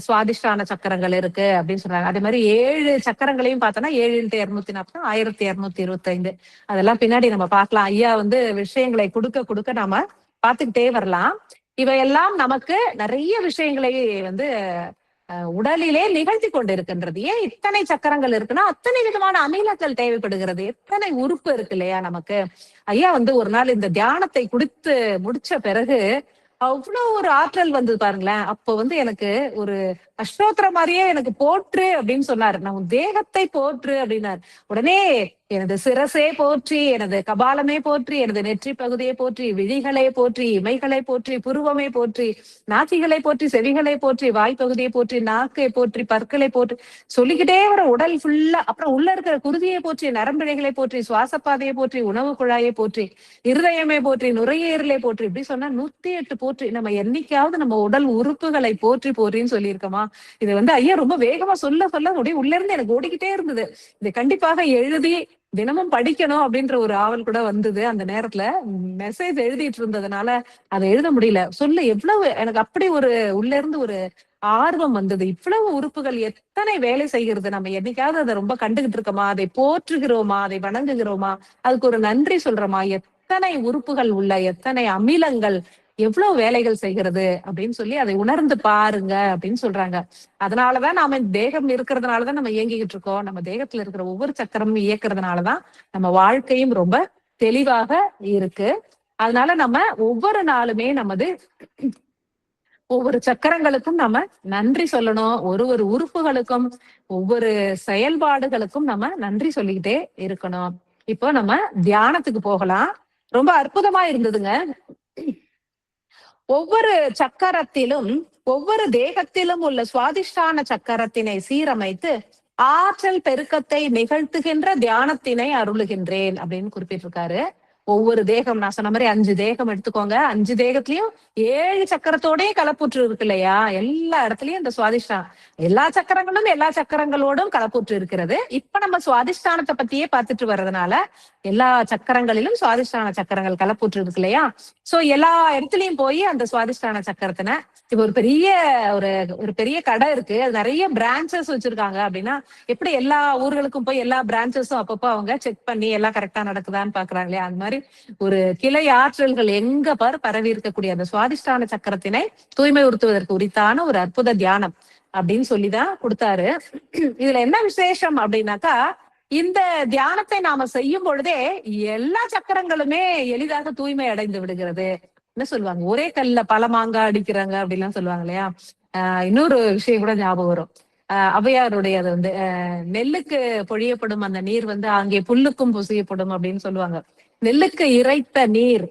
சுவாதிஷ்டான சக்கரங்கள் இருக்கு அப்படின்னு சொல்றாங்க. அதே மாதிரி 7 சக்கரங்களையும் பார்த்தோம்னா 7 x 240 1225. அதெல்லாம் பின்னாடி நம்ம பார்க்கலாம். ஐயா வந்து விஷயங்களை கொடுக்க நாம பார்த்துக்கிட்டே வரலாம். இவையெல்லாம் நமக்கு நிறைய விஷயங்களை வந்து உடலிலே நிகழ்த்தி கொண்டிருக்கின்றது. ஏன் இத்தனை சக்கரங்கள் இருக்குன்னா அத்தனை விதமான அமிலங்கள் தேவைப்படுகிறது, எத்தனை உறுப்பு இருக்கு இல்லையா நமக்கு? ஐயா வந்து ஒரு நாள் இந்த தியானத்தை குடித்து முடிச்ச பிறகு அவ்வளவு ஒரு ஆற்றல் வந்தது பாருங்களேன். அப்போ வந்து எனக்கு ஒரு அஷ்டோத்திர மாதிரியே எனக்கு போற்று அப்படின்னு சொன்னாரு. நான் தேகத்தை போற்று அப்படின்னாரு. உடனே எனது சிரசே போற்றி, எனது கபாலமே போற்றி, எனது நெற்றி பகுதியை போற்றி, விழிகளை போற்றி, இமைகளை போற்றி, புருவமே போற்றி, நாசிகளை போற்றி, செவிகளை போற்றி, வாய்ப்பகுதியை போற்றி, நாக்கை போற்றி, பற்களை போற்றி சொல்லிக்கிட்டே வர உடல் ஃபுல்லா. அப்புறம் உள்ள இருக்கிற குருதியை போற்றி, நரம்பிழைகளை போற்றி, சுவாசப்பாதையை போற்றி, உணவு குழாயை போற்றி, இருதயமே போற்றி, நுரையீரலை போற்றி, இப்படி சொன்னா 108 போற்றி. நம்ம என்னைக்காவது நம்ம உடல் உறுப்புகளை போற்றி போற்றின்னு சொல்லியிருக்கோமா? இது வந்து ஐயா ரொம்ப வேகமா சொல்ல சொல்ல உள்ள இருந்து எனக்கு ஓடிக்கிட்டே இருந்தது. இதை கண்டிப்பாக எழுதி தினமும் படிக்கணும் அப்படின்ற ஒரு ஆவல் கூட வந்தது. அந்த நேரத்துல மெசேஜ் எழுதிட்டு இருந்ததுனால அதை எழுத முடியல. சொல்லு எவ்வளவு எனக்கு அப்படி ஒரு உள்ள இருந்து ஒரு ஆர்வம் வந்தது. இவ்வளவு உறுப்புகள் எத்தனை வேலை செய்கிறது. நம்ம என்னைக்காவது அதை ரொம்ப கண்டுகிட்டு இருக்கோமா? அதை போற்றுகிறோமா? அதை வணங்குகிறோமா? அதுக்கு ஒரு நன்றி சொல்றோமா? எத்தனை உறுப்புகள் உள்ள எத்தனை அமிலங்கள் எவ்வளவு வேலைகள் செய்கிறது அப்படின்னு சொல்லி அதை உணர்ந்து பாருங்க அப்படின்னு சொல்றாங்க. அதனாலதான் நாம தேகம் இருக்கிறதுனாலதான் நம்ம இயங்கிக்கிட்டு இருக்கோம். நம்ம தேகத்துல இருக்கிற ஒவ்வொரு சக்கரமும் இயக்குறதுனாலதான் நம்ம வாழ்க்கையும் ரொம்ப தெளிவாக இருக்கு. அதனால நம்ம ஒவ்வொரு நாளுமே நமது ஒவ்வொரு சக்கரங்களுக்கும் நம்ம நன்றி சொல்லணும். ஒரு ஒரு உறுப்புகளுக்கும் ஒவ்வொரு செயல்பாடுகளுக்கும் நம்ம நன்றி சொல்லிக்கிட்டே இருக்கணும். இப்போ நம்ம தியானத்துக்கு போகலாம். ரொம்ப அற்புதமா இருந்ததுங்க. ஒவ்வொரு சக்கரத்திலும் ஒவ்வொரு தேகத்திலும் உள்ள சுவாதிஷ்டான சக்கரத்தினை சீரமைத்து ஆற்றல் பெருக்கத்தை நிகழ்த்துகின்ற தியானத்தினை அருளுகின்றேன் அப்படின்னு குறிப்பிட்டிருக்காரு. ஒவ்வொரு தேகம் நான் சொன்ன மாதிரி 5 தேகம் எடுத்துக்கோங்க. 5 தேகத்திலயும் 7 சக்கரத்தோடய கலப்புற்று இருக்கு இல்லையா? எல்லா இடத்துலயும் இந்த சுவாதிஷ்டானம் எல்லா சக்கரங்களும் எல்லா சக்கரங்களோடும் கலப்புற்று இருக்கிறது. இப்ப நம்ம சுவாதிஷ்டானத்தை பத்தியே பார்த்துட்டு வர்றதுனால எல்லா சக்கரங்களிலும் சுவாதிஷ்டான சக்கரங்கள் கலப்புற்று இருக்கு இல்லையா? சோ எல்லா இடத்துலயும் போய் அந்த சுவாதிஷ்டான சக்கரத்தின இப்ப ஒரு ஒரு பெரிய கடை இருக்கு. அது நிறைய பிரான்ச்சஸ் வச்சிருக்காங்க அப்படின்னா எப்படி எல்லா ஊர்களுக்கும் போய் எல்லா பிரான்ச்சஸும் அப்பப்போ அவங்க செக் பண்ணி எல்லாம் கரெக்டா நடக்குதான்னு பாக்குறாங்க இல்லையா? அந்த மாதிரி ஒரு கிளை ஆற்றல்கள் எங்க பரவி இருக்கக்கூடிய அந்த சுவாதிஷ்டான சக்கரத்தினை தூய்மை உறுத்துவதற்கு உரித்தான ஒரு அற்புத தியானம் அப்படின்னு சொல்லிதான் கொடுத்தாரு. இதுல என்ன விசேஷம் அப்படின்னாக்கா, இந்த தியானத்தை நாம செய்யும் பொழுதே எல்லா சக்கரங்களுமே எளிதாக தூய்மை அடைந்து விடுகிறது. என்ன சொல்லுவாங்க, ஒரே கல்ல பல மாங்காய் அடிக்கிறாங்க அப்படின்லாம் சொல்லுவாங்க இல்லையா? இன்னொரு விஷயம் கூட ஞாபகம் வரும். ஔவையாருடைய அது வந்து நெல்லுக்கு பொழியப்படும் அந்த நீர் வந்து அங்கே புல்லுக்கும் பொசியப்படும் அப்படின்னு சொல்லுவாங்க. நெல்லுக்கு இறைத்த நீர்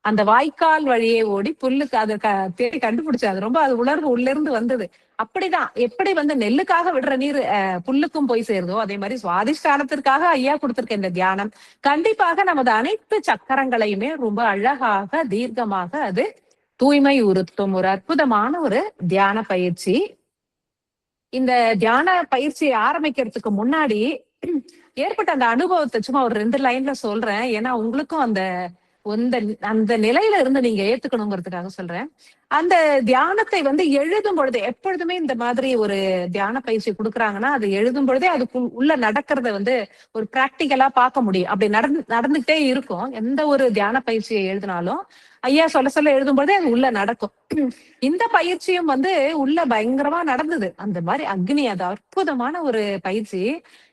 அந்த வாய்க்கால் வழியே ஓடி புல்லுக்கு அதை தேடி கண்டுபிடிச்சு அது ரொம்ப அது உணர்வு உள்ள இருந்து வந்தது. அப்படிதான் எப்படி வந்து நெல்லுக்காக விடுற நீர் புல்லுக்கும் போய் சேருதோ அதே மாதிரி சுவாதிஷ்டானத்திற்காக ஐயா கொடுத்திருக்க இந்த தியானம் கண்டிப்பாக நமது அனைத்து சக்கரங்களையுமே ரொம்ப அழகாக தீர்க்கமாக அது தூய்மை உறுத்தும் ஒரு அற்புதமான ஒரு தியான பயிற்சி. இந்த தியான பயிற்சியை ஆரம்பிக்கிறதுக்கு முன்னாடி ஏற்பட்ட அந்த அனுபவத்தை சும்மா ஒரு 2 லைன்ல சொல்றேன். ஏன்னா உங்களுக்கும் அந்த அந்த நிலையில இருந்து நீங்க ஏத்துக்கணுங்கிறதுக்காக சொல்றேன். அந்த தியானத்தை வந்து எழுதும் பொழுது எப்பொழுதுமே இந்த மாதிரி ஒரு தியான பயிற்சி கொடுக்குறாங்கன்னா அது எழுதும் பொழுதே அதுக்கு உள்ள நடக்கிறத வந்து ஒரு பிராக்டிக்கலா பார்க்க முடியும். அப்படி நடந்துகிட்டே இருக்கும். எந்த ஒரு தியான பயிற்சியை எழுதினாலும் ஐயா சொல்ல எழுதும் பொழுதே அது உள்ள நடக்கும். இந்த பயிற்சியும் வந்து உள்ள பயங்கரமா நடந்தது. அந்த மாதிரி அக்னி அது அற்புதமான ஒரு பயிற்சி.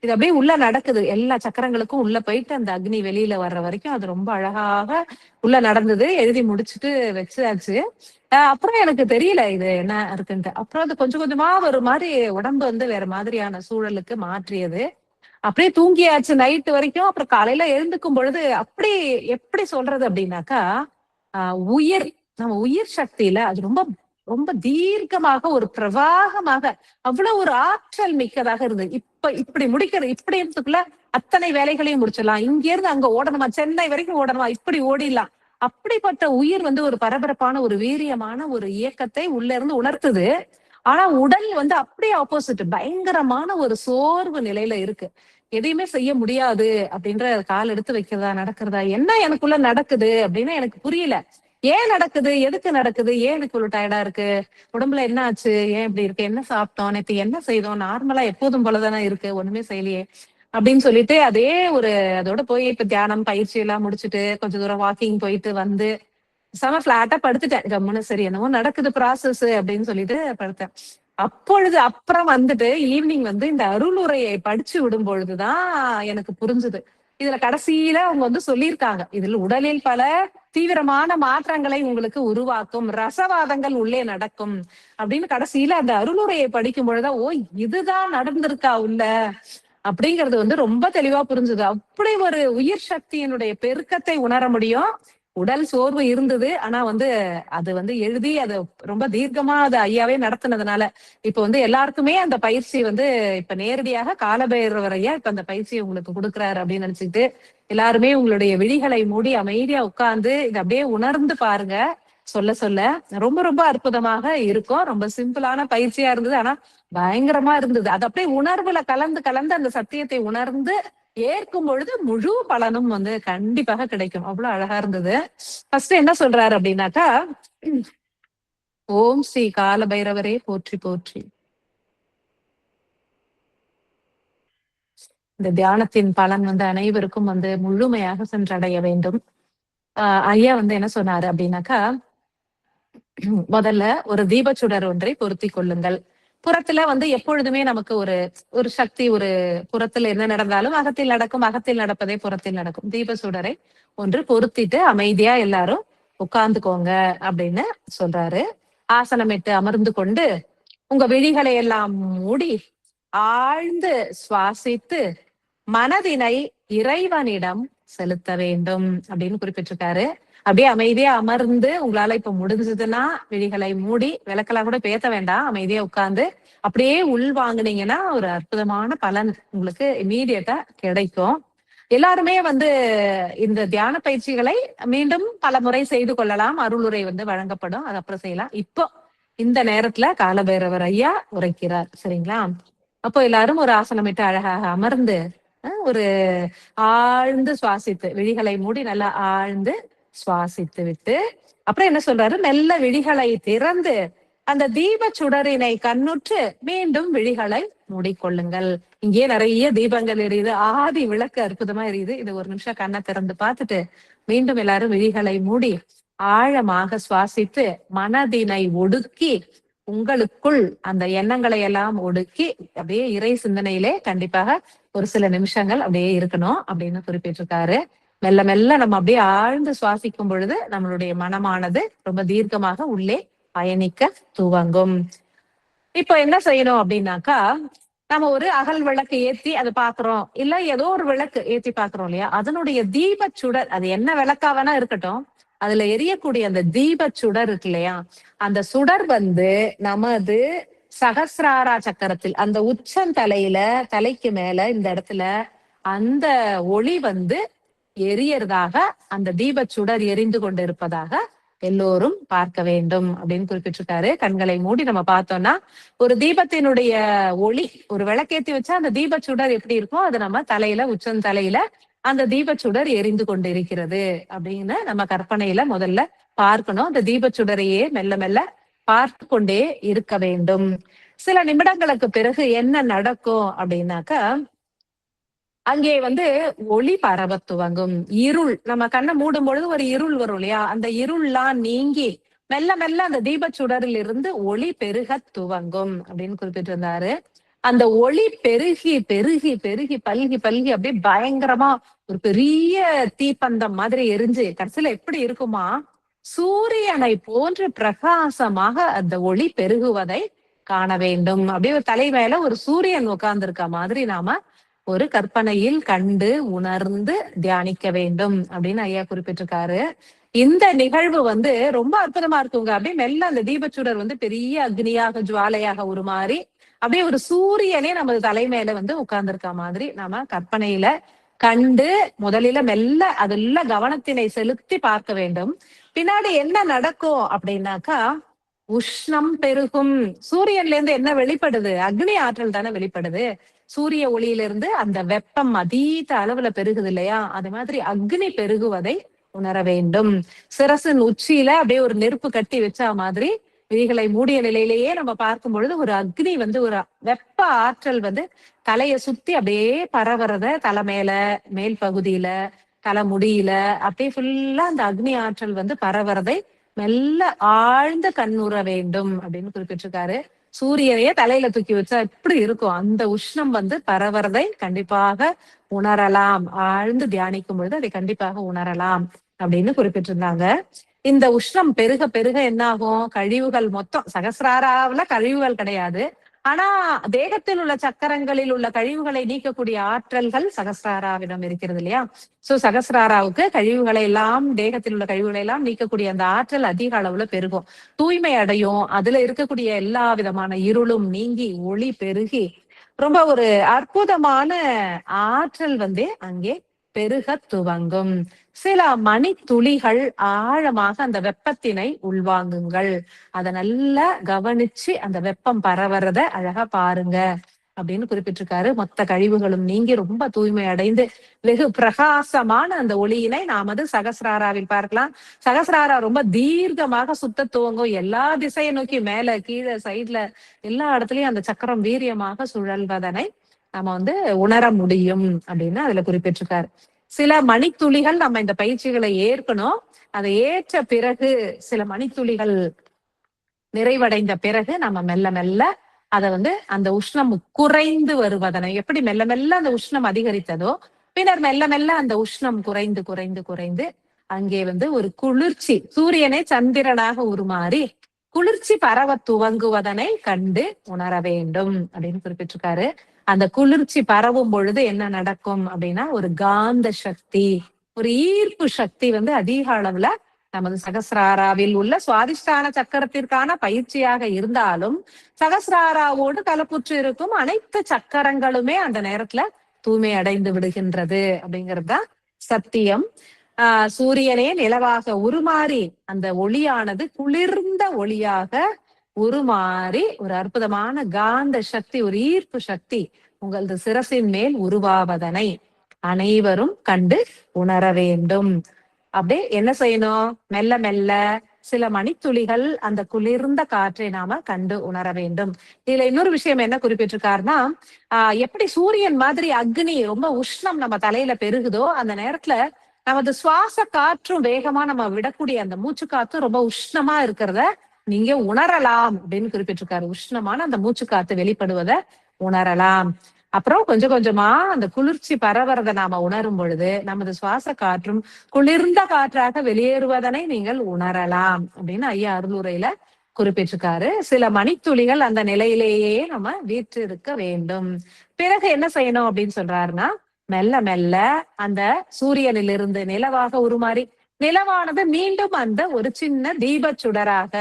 இது அப்படியே உள்ள நடக்குது. எல்லா சக்கரங்களுக்கும் உள்ள போயிட்டு அந்த அக்னி வெளியில வர்ற வரைக்கும் அது ரொம்ப அழகாக உள்ள நடந்தது. எழுதி முடிச்சுட்டு வச்சாச்சு. அப்புறம் எனக்கு தெரியல இது என்ன இருக்குன்ட்டு. அப்புறம் அது கொஞ்சம் கொஞ்சமா ஒரு மாதிரி உடம்பு வந்து வேற மாதிரியான சூழலுக்கு மாற்றியது. அப்படியே தூங்கியாச்சு நைட்டு வரைக்கும். அப்புறம் காலையில எழுந்துக்கும் பொழுது அப்படி எப்படி சொல்றது அப்படின்னாக்கா, உயிர் நம்ம உயிர் சக்தியில அது ரொம்ப ரொம்ப தீர்க்கமாக ஒரு பிரவாகமாக அவ்வளவு ஒரு ஆற்றல் மிக்கதாக இருந்தது. இப்படி முடிக்கிறது இப்படி இருந்துக்குள்ள அத்தனை வேலைகளையும் முடிச்சிடலாம். இங்க இருந்து அங்க ஓடணுமா, சென்னை வரைக்கும் ஓடணுமா, இப்படி ஓடிடலாம். அப்படிப்பட்ட உயிர் வந்து ஒரு பரபரப்பான ஒரு வீரியமான ஒரு இயக்கத்தை உள்ள இருந்து உணர்த்துது. ஆனா உடல் வந்து அப்படியே ஆப்போசிட் பயங்கரமான ஒரு சோர்வு நிலையில இருக்கு. எதையுமே செய்ய முடியாது அப்படின்ற கால் எடுத்து வைக்கிறதா நடக்கிறதா என்ன எனக்குள்ள நடக்குது அப்படின்னு எனக்கு புரியல. ஏன் நடக்குது, எதுக்கு நடக்குது, ஏன் எனக்கு இவ்வளவு டயர்டா இருக்கு, உடம்புல என்ன ஆச்சு, ஏன் இப்படி இருக்கு, என்ன சாப்பிட்டோம், நேற்று என்ன செய்தோம், நார்மலா எப்போதும் போலதானே இருக்கு, ஒண்ணுமே செய்யலையே அப்படின்னு சொல்லிட்டு அதே ஒரு அதோட போய் இப்ப தியானம் பயிற்சி எல்லாம் முடிச்சுட்டு கொஞ்ச தூரம் வாக்கிங் போயிட்டு வந்து செம பிளாட்டா படுத்துட்டேன். கம்முன்னு சரி என்னவோ நடக்குது ப்ராசஸ் அப்படின்னு சொல்லிட்டு படுத்தேன். அப்பொழுது அப்புறம் வந்துட்டு ஈவினிங் வந்து இந்த அருளுரையை படிச்சு விடும் பொழுதுதான் எனக்கு புரிஞ்சுது. இதுல கடைசியில அவங்க வந்து சொல்லியிருக்காங்க, இதுல உடலில் பல தீவிரமான மாற்றங்களை உங்களுக்கு உருவாக்கும், ரசவாதங்கள் உள்ளே நடக்கும் அப்படின்னு கடைசியில அந்த அருளுரையை படிக்கும் பொழுதுதான் ஓ இதுதான் நடந்திருக்கா உள்ள அப்படிங்கிறது வந்து ரொம்ப தெளிவா புரிஞ்சுது. அப்படி ஒரு உயிர் சக்தியினுடைய பெருக்கத்தை உணர முடியும். உடல் சோர்வு இருந்தது. ஆனா வந்து அது வந்து எழுதி அது ரொம்ப தீர்க்கமா அது ஐயாவே நடத்தினதுனால இப்ப வந்து எல்லாருக்குமே அந்த பயிற்சி வந்து இப்ப நேரடியாக காலபைரவர் ஐயா இப்ப அந்த பயிற்சியை உங்களுக்கு கொடுக்குறாரு அப்படின்னு நினைச்சுக்கிட்டு எல்லாருமே உங்களுடைய விழிகளை மூடி அமைதியா உட்கார்ந்து இதை அப்படியே உணர்ந்து பாருங்க. சொல்ல ரொம்ப ரொம்ப அற்புதமாக இருக்கும். ரொம்ப சிம்பிளான பயிற்சியா இருந்தது. ஆனா பயங்கரமா இருந்தது. அது அப்படியே உணர்வுல கலந்து அந்த சத்தியத்தை உணர்ந்து ஏற்கும் பொழுது முழு பலனும் வந்து கண்டிப்பாக கிடைக்கும். அவ்வளவு அழகா இருந்தது. ஃபர்ஸ்ட் என்ன சொல்றாரு அப்படின்னாக்கா, ஓம் ஸ்ரீ கால பைரவரே போற்றி போற்றி. இந்த தியானத்தின் பலன் வந்து அனைவருக்கும் வந்து முழுமையாக சென்றடைய வேண்டும். ஐயா வந்து என்ன சொன்னாரு அப்படின்னாக்கா, முதல்ல ஒரு தீபச்சுடர் ஒன்றை பொருத்தி கொள்ளுங்கள். புறத்துல வந்து எப்பொழுதுமே நமக்கு ஒரு ஒரு சக்தி, ஒரு புறத்துல என்ன நடந்தாலும் அகத்தில் நடக்கும், அகத்தில் நடப்பதே புறத்தில் நடக்கும். தீப சுடரை ஒன்று பொருத்திட்டு அமைதியா எல்லாரும் உட்கார்ந்துக்கோங்க அப்படின்னு சொல்றாரு. ஆசனமிட்டு அமர்ந்து கொண்டு உங்க விழிகளை எல்லாம் மூடி ஆழ்ந்து சுவாசித்து மனதினை இறைவனிடம் செலுத்த வேண்டும் அப்படின்னு குறிப்பிட்டிருக்காரு. அப்படியே அமைதியா அமர்ந்து உங்களால இப்ப முடிஞ்சதுன்னா விழிகளை மூடி விளக்கெல்லாம் கூட பேத்த வேண்டாம். அமைதியா உட்கார்ந்து அப்படியே உள் வாங்குனீங்கன்னா ஒரு அற்புதமான பலன் உங்களுக்கு இமீடியட்டா கிடைக்கும். எல்லாருமே வந்து இந்த தியான பயிற்சிகளை மீண்டும் பல முறை செய்து கொள்ளலாம். அருளுரை வந்து வழங்கப்படும். அது அப்புறம் செய்யலாம். இப்போ இந்த நேரத்துல காலபைரவர் ஐயா உரைக்கிறார். சரிங்களா? அப்போ எல்லாரும் ஒரு ஆசனமிட்டு அழகாக அமர்ந்து ஒரு ஆழ்ந்து சுவாசித்து விழிகளை மூடி நல்லா ஆழ்ந்து சுவாசித்து விட்டு அப்புறம் என்ன சொல்றாரு, மெல்ல விழிகளை திறந்து அந்த தீப சுடரினை கண்ணுற்று மீண்டும் விழிகளை மூடிக்கொள்ளுங்கள். இங்கே நிறைய தீபங்கள் எரியுது, ஆதி விளக்கு அற்புதமா எரியுது. இது ஒரு நிமிஷம் கண்ணை திறந்து பார்த்துட்டு மீண்டும் எல்லாரும் விழிகளை மூடி ஆழமாக சுவாசித்து மனதினை ஒடுக்கி உங்களுக்குள் அந்த எண்ணங்களை எல்லாம் ஒடுக்கி அப்படியே இறை சிந்தனையிலே கண்டிப்பாக ஒரு சில நிமிஷங்கள் அப்படியே இருக்கணும் அப்படின்னு குறிப்பிட்டிருக்காரு. மெல்ல மெல்ல நம்ம அப்படியே ஆழ்ந்து சுவாசிக்கும் பொழுது நம்மளுடைய மனமானது ரொம்ப தீர்க்கமாக உள்ளே பயணிக்க துவங்கும். இப்போ என்ன செய்யணும் அப்படின்னாக்கா, நம்ம ஒரு அகல் விளக்கு ஏத்தி அதை பாக்குறோம், இல்ல ஏதோ ஒரு விளக்கு ஏத்தி பாக்குறோம் இல்லையா, அதனுடைய தீப சுடர் அது என்ன விளக்கா வேணா இருக்கட்டும், அதுல எரியக்கூடிய அந்த தீப சுடர் இருக்கு இல்லையா, அந்த சுடர் வந்து நமது சகசிராரா சக்கரத்தில் அந்த உச்சந்தலையில தலைக்கு மேல இந்த இடத்துல அந்த ஒளி வந்து எரியறதாக, அந்த தீப சுடர் எரிந்து கொண்டிருப்பதாக எல்லோரும் பார்க்க வேண்டும் அப்படின்னு குறிப்பிட்டிருக்காரு. கண்களை மூடி நம்ம பார்த்தோம்னா ஒரு தீபத்தினுடைய ஒளி, ஒரு விளக்கேத்தி வச்சா அந்த தீப சுடர் எப்படி இருக்கும், அது நம்ம தலையில உச்சந்தலையில அந்த தீப சுடர் எரிந்து கொண்டிருக்கிறது அப்படின்னு நம்ம கற்பனையில முதல்ல பார்க்கணும். அந்த தீப சுடரையே மெல்ல மெல்ல பார்த்து கொண்டே இருக்க வேண்டும். சில நிமிடங்களுக்கு பிறகு என்ன நடக்கும் அப்படின்னாக்கா, அங்கே வந்து ஒளி பரவ துவங்கும். இருள் நம்ம கண்ணை மூடும் பொழுது ஒரு இருள் வரும் இல்லையா, அந்த இருள்லாம் நீங்கி மெல்ல மெல்ல அந்த தீபச்சுடரில் இருந்து ஒளி பெருக துவங்கும் அப்படின்னு குறிப்பிட்டிருந்தாரு. அந்த ஒளி பெருகி பெருகி பெருகி பல்கி பல்கி அப்படியே பயங்கரமா ஒரு பெரிய தீப்பந்தம் மாதிரி எரிஞ்சு கடைசியில எப்படி இருக்குமா, சூரியனை போன்று பிரகாசமாக அந்த ஒளி பெருகுவதை காண வேண்டும். அப்படியே ஒரு தலை மேல ஒரு சூரியன் உட்கார்ந்து இருக்க மாதிரி நாம ஒரு கற்பனையில் கண்டு உணர்ந்து தியானிக்க வேண்டும் அப்படின்னு ஐயா குறிப்பிட்டிருக்காரு. இந்த நிகழ்வு வந்து ரொம்ப அற்புதமா இருக்குங்க. அப்படியே மெல்ல அந்த தீபச்சுடர் வந்து பெரிய அக்னியாக ஜுவாலையாக உருமாறி அப்படியே ஒரு சூரியனே நமது தலை மேல வந்து உட்கார்ந்திருக்க மாதிரி நாம கற்பனையில கண்டு முதலில மெல்ல அதெல்லாம் கவனத்தினை செலுத்தி பார்க்க வேண்டும். பின்னாடி என்ன நடக்கும் அப்படின்னாக்கா, உஷ்ணம் பெருகும். சூரியன்ல இருந்து என்ன வெளிப்படுது, அக்னி ஆற்றல் தானே வெளிப்படுது. சூரிய ஒளியிலிருந்து அந்த வெப்பம் அதீத அளவுல பெருகுது இல்லையா, அது மாதிரி அக்னி பெருகுவதை உணர வேண்டும். சிரசின் உச்சியில அப்படியே ஒரு நெருப்பு கட்டி வச்சா மாதிரி விழிகளை மூடிய நிலையிலேயே நம்ம பார்க்கும் பொழுது ஒரு அக்னி வந்து ஒரு வெப்ப ஆற்றல் வந்து தலையை சுத்தி அப்படியே பரவறத, தலை மேல மேல் பகுதியில தலை முடியில அப்படியே ஃபுல்லா அந்த அக்னி ஆற்றல் வந்து பரவறதை மெல்ல ஆழ்ந்த கண்ணுற வேண்டும் அப்படின்னு குறிப்பிட்டிருக்காரு. சூரியனையே தலையில தூக்கி வச்சா எப்படி இருக்கும், அந்த உஷ்ணம் வந்து பரவறதை கண்டிப்பாக உணரலாம். ஆழ்ந்து தியானிக்கும் பொழுது அதை கண்டிப்பாக உணரலாம் அப்படின்னு குறிப்பிட்டிருந்தாங்க. இந்த உஷ்ணம் பெருக பெருக என்ன ஆகும், கழிவுகள் மொத்தம் சகசிராராவுல கழிவுகள் கிடையாது, ஆனா தேகத்தில் உள்ள சக்கரங்களில் உள்ள கழிவுகளை நீக்கக்கூடிய ஆற்றல்கள் சகசிராராவிடம் இருக்கிறது இல்லையா. சோ சகசிராராவுக்கு கழிவுகளை எல்லாம், தேகத்தில் உள்ள கழிவுகளை எல்லாம் நீக்கக்கூடிய அந்த ஆற்றல் அதிக அளவுல பெருகும், தூய்மை அடையும். அதுல இருக்கக்கூடிய எல்லா விதமான இருளும் நீங்கி ஒளி பெருகி ரொம்ப ஒரு அற்புதமான ஆற்றல் வந்து அங்கே பெருக துவங்கும். சில மணி துளிகள் ஆழமாக அந்த வெப்பத்தினை உள்வாங்குங்கள். அத நல்லா கவனிச்சு அந்த வெப்பம் பரவறத அழகா பாருங்க. அப்படின்னு குறிப்பிட்டிருக்காரு. மொத்த கழிவுகளும் நீங்கி ரொம்ப தூய்மை அடைந்து வெகு பிரகாசமான அந்த ஒளியினை நாம் வந்து சகசிராராவில் பார்க்கலாம். சகசிராரா ரொம்ப தீர்க்கமாக சுத்த துவங்கும். எல்லா திசையை நோக்கி மேல கீழே சைட்ல எல்லா இடத்துலயும் அந்த சக்கரம் வீரியமாக சுழல்வதனை நம்ம வந்து உணர முடியும் அப்படின்னு அதுல குறிப்பிட்டிருக்காரு. சில மணித்துளிகள் நம்ம இந்த பயிற்சிகளை ஏற்கணும். அதை ஏற்ற பிறகு சில மணித்துளிகள் நிறைவடைந்த பிறகு நம்ம மெல்ல மெல்ல அதை வந்து அந்த உஷ்ணம் குறைந்து வருவதனை எப்படி மெல்ல மெல்ல அந்த உஷ்ணம் அதிகரித்ததோ பின்னர் மெல்ல மெல்ல அந்த உஷ்ணம் குறைந்து குறைந்து குறைந்து அங்கே வந்து ஒரு குளிர்ச்சி சூரியனை சந்திரனாக உருமாறி குளிர்ச்சி பரவ துவங்குவதனை கண்டு உணர வேண்டும் அப்படின்னு குறிப்பிட்டிருக்காரு. அந்த குளிர்ச்சி பரவும் பொழுது என்ன நடக்கும் அப்படின்னா ஒரு காந்த சக்தி, ஒரு ஈர்ப்பு சக்தி வந்து அதிக அளவுல நமது சகசிராராவில் உள்ள சுவாதிஷ்டான சக்கரத்திற்கான பயிற்சியாக இருந்தாலும் சகசிராராவோடு கலப்புற்று இருக்கும் அனைத்து சக்கரங்களுமே அந்த நேரத்துல தூய்மை அடைந்து விடுகின்றது அப்படிங்கறதுதான் சத்தியம். சூரியனே நிலவாக உருமாறி அந்த ஒளியானது குளிர்ந்த ஒளியாக உருமாறி ஒரு அற்புதமான காந்த சக்தி, ஒரு ஈர்ப்பு சக்தி உங்களது சிரசின் மேல் உருவாவதனை அனைவரும் கண்டு உணர வேண்டும். அப்படியே என்ன செய்யணும்? மெல்ல மெல்ல சில மணித்துளிகள் அந்த குளிர்ந்த காற்றை நாம கண்டு உணர வேண்டும். இதுல இன்னொரு விஷயம் என்ன குறிப்பிட்டிருக்காருன்னா, எப்படி சூரியன் மாதிரி அக்னி ரொம்ப உஷ்ணம் நம்ம தலையில பெருகுதோ அந்த நேரத்துல நமது சுவாச காற்றும் வேகமா நம்ம விடக்கூடிய அந்த மூச்சு காத்தும் ரொம்ப உஷ்ணமா இருக்கிறத நீங்க உணரலாம் அப்படின்னு குறிப்பிட்டிருக்காரு. உஷ்ணமான அந்த மூச்சு காத்து வெளிப்படுவதை உணரலாம். அப்புறம் கொஞ்சம் கொஞ்சமா அந்த குளிர்ச்சி பரவறதை நாம உணரும் பொழுது நமது சுவாச காற்றும் குளிர்ந்த காற்றாக வெளியேறுவதனை நீங்கள் உணரலாம் அப்படின்னு ஐயா அருளுரையில குறிப்பிட்டிருக்காரு. சில மணித்துளிகள் அந்த நிலையிலேயே நம்ம வீற்றிருக்க வேண்டும். பிறகு என்ன செய்யணும் அப்படின்னு சொல்றாருன்னா, மெல்ல மெல்ல அந்த சூரியனிலிருந்து நிலவாக உருமாறி நிலவானது மீண்டும் அந்த ஒரு சின்ன தீபச்சுடராக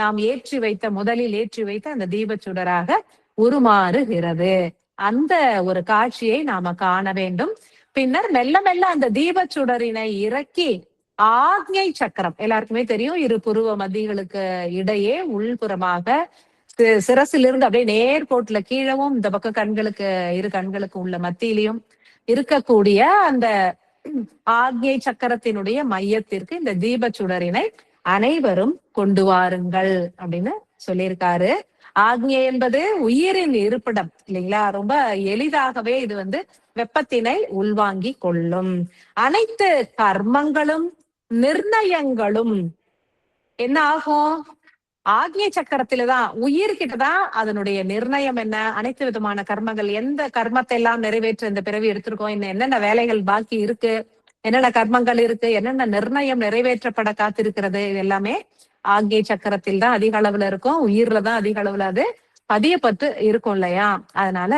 நாம் முதலில் ஏற்றி வைத்த அந்த தீபச்சுடராக உருமாறுகிறது. அந்த ஒரு காட்சியை நாம காண வேண்டும். பின்னர் மெல்ல மெல்ல அந்த தீபச்சுடரினை இறக்கி ஆக்ஞை சக்கரம், எல்லாருக்குமே தெரியும், இரு புருவ மத்திகளுக்கு இடையே உள்புறமாக சிரசிலிருந்து அப்படியே நேர்கோட்டுல கீழவும் இந்த பக்கம் இரு கண்களுக்கு உள்ள மத்தியிலையும் இருக்கக்கூடிய அந்த ஆக்ஞை சக்கரத்தினுடைய மையத்திற்கு இந்த தீபச்சுடரினை அனைவரும் கொண்டு வாருங்கள் அப்படின்னு சொல்லியிருக்காரு. ஆக்ஞை என்பது உயிரின் இருப்பிடம் இல்லைங்களா? ரொம்ப எளிதாகவே இது வந்து வெப்பத்தினை உள்வாங்கி கொள்ளும். அனைத்து கர்மங்களும் நிர்ணயங்களும் என்ன ஆகும்? ஆக்ஞை சக்கரத்திலதான், உயிர்கிட்டதான் அதனுடைய நிர்ணயம் என்ன, அனைத்து விதமான கர்மங்கள், எந்த கர்மத்தை எல்லாம் நிறைவேற்ற இந்த பிறவி எடுத்திருக்கோம், இன்னும் என்னென்ன வேலைகள் பாக்கி இருக்கு, என்னென்ன கர்மங்கள் இருக்கு, என்னென்ன நிர்ணயம் நிறைவேற்றப்பட காத்திருக்கிறது, இது எல்லாமே ஆக்ஞை சக்கரத்தில் தான் அதிக அளவுல இருக்கும். உயிர்ல தான் அதிக அளவுல அது பதியப்பட்டு இருக்கும் இல்லையா? அதனால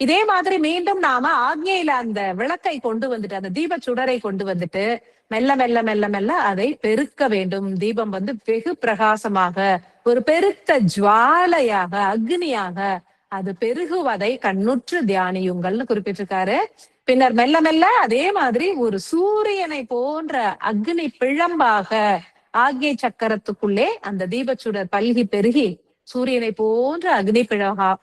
இதே மாதிரி மீண்டும் நாம ஆக்ஞையில அந்த விளக்கை கொண்டு வந்துட்டு, அந்த தீப சுடரை கொண்டு வந்துட்டு மெல்ல மெல்ல மெல்ல மெல்ல அதை பெருக்க வேண்டும். தீபம் வந்து வெகு பிரகாசமாக ஒரு பெருத்த ஜுவாலையாக அக்னியாக அது பெருகுவதை கண்ணுற்று தியானியுங்கள்னு குறிப்பிட்டிருக்காரு. பின்னர் மெல்ல மெல்ல அதே மாதிரி ஒரு சூரியனை போன்ற அக்னி பிழம்பாக ஆக்ஞை சக்கரத்துக்குள்ளே அந்த தீபச்சுடர் பல்கி பெருகி சூரியனை போன்ற அக்னி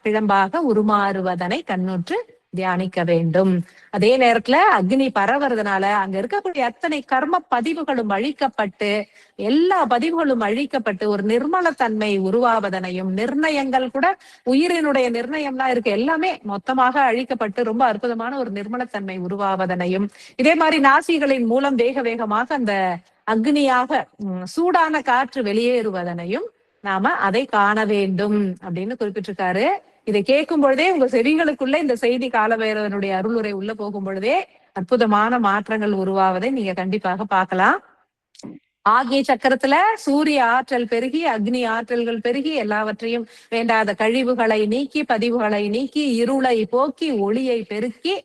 பிழம்பாக உருமாறுவதனை கண்ணுற்று தியானிக்க வேண்டும். அதே நேரத்துல அக்னி பரவுறதுனால அங்க இருக்கக்கூடிய அத்தனை கர்ம பதிவுகளும் அழிக்கப்பட்டு, எல்லா பதிவுகளும் அழிக்கப்பட்டு ஒரு நிர்மலத்தன்மை உருவாவதனையும், நிர்ணயங்கள் கூட உயிரினுடைய நிர்ணயம்லாம் இருக்கு, எல்லாமே மொத்தமாக அழிக்கப்பட்டு ரொம்ப அற்புதமான ஒரு நிர்மலத்தன்மை உருவாவதனையும், இதே மாதிரி நாசிகளின் மூலம் வேக வேகமாக அந்த அக்னியாக சூடான காற்று வெளியேறுவதனையும் நாம அதை காண வேண்டும் அப்படின்னு குறிப்பிட்டிருக்காரு. இதை கேட்கும் பொழுதே உங்க செவிகளுக்குள்ள இந்த செய்தி காலபைரவனுடைய அருளுரை உள்ள போகும் பொழுதே அற்புதமான மாற்றங்கள் உருவாவதை நீங்க கண்டிப்பாக பார்க்கலாம். ஆகிய சக்கரத்துல சூரிய ஆற்றல் பெருகி, அக்னி ஆற்றல்கள் பெருகி, எல்லாவற்றையும் வேண்டாத கழிவுகளை நீக்கி, பதிவுகளை நீக்கி, இருளை போக்கி, ஒளியை பெருக்கி,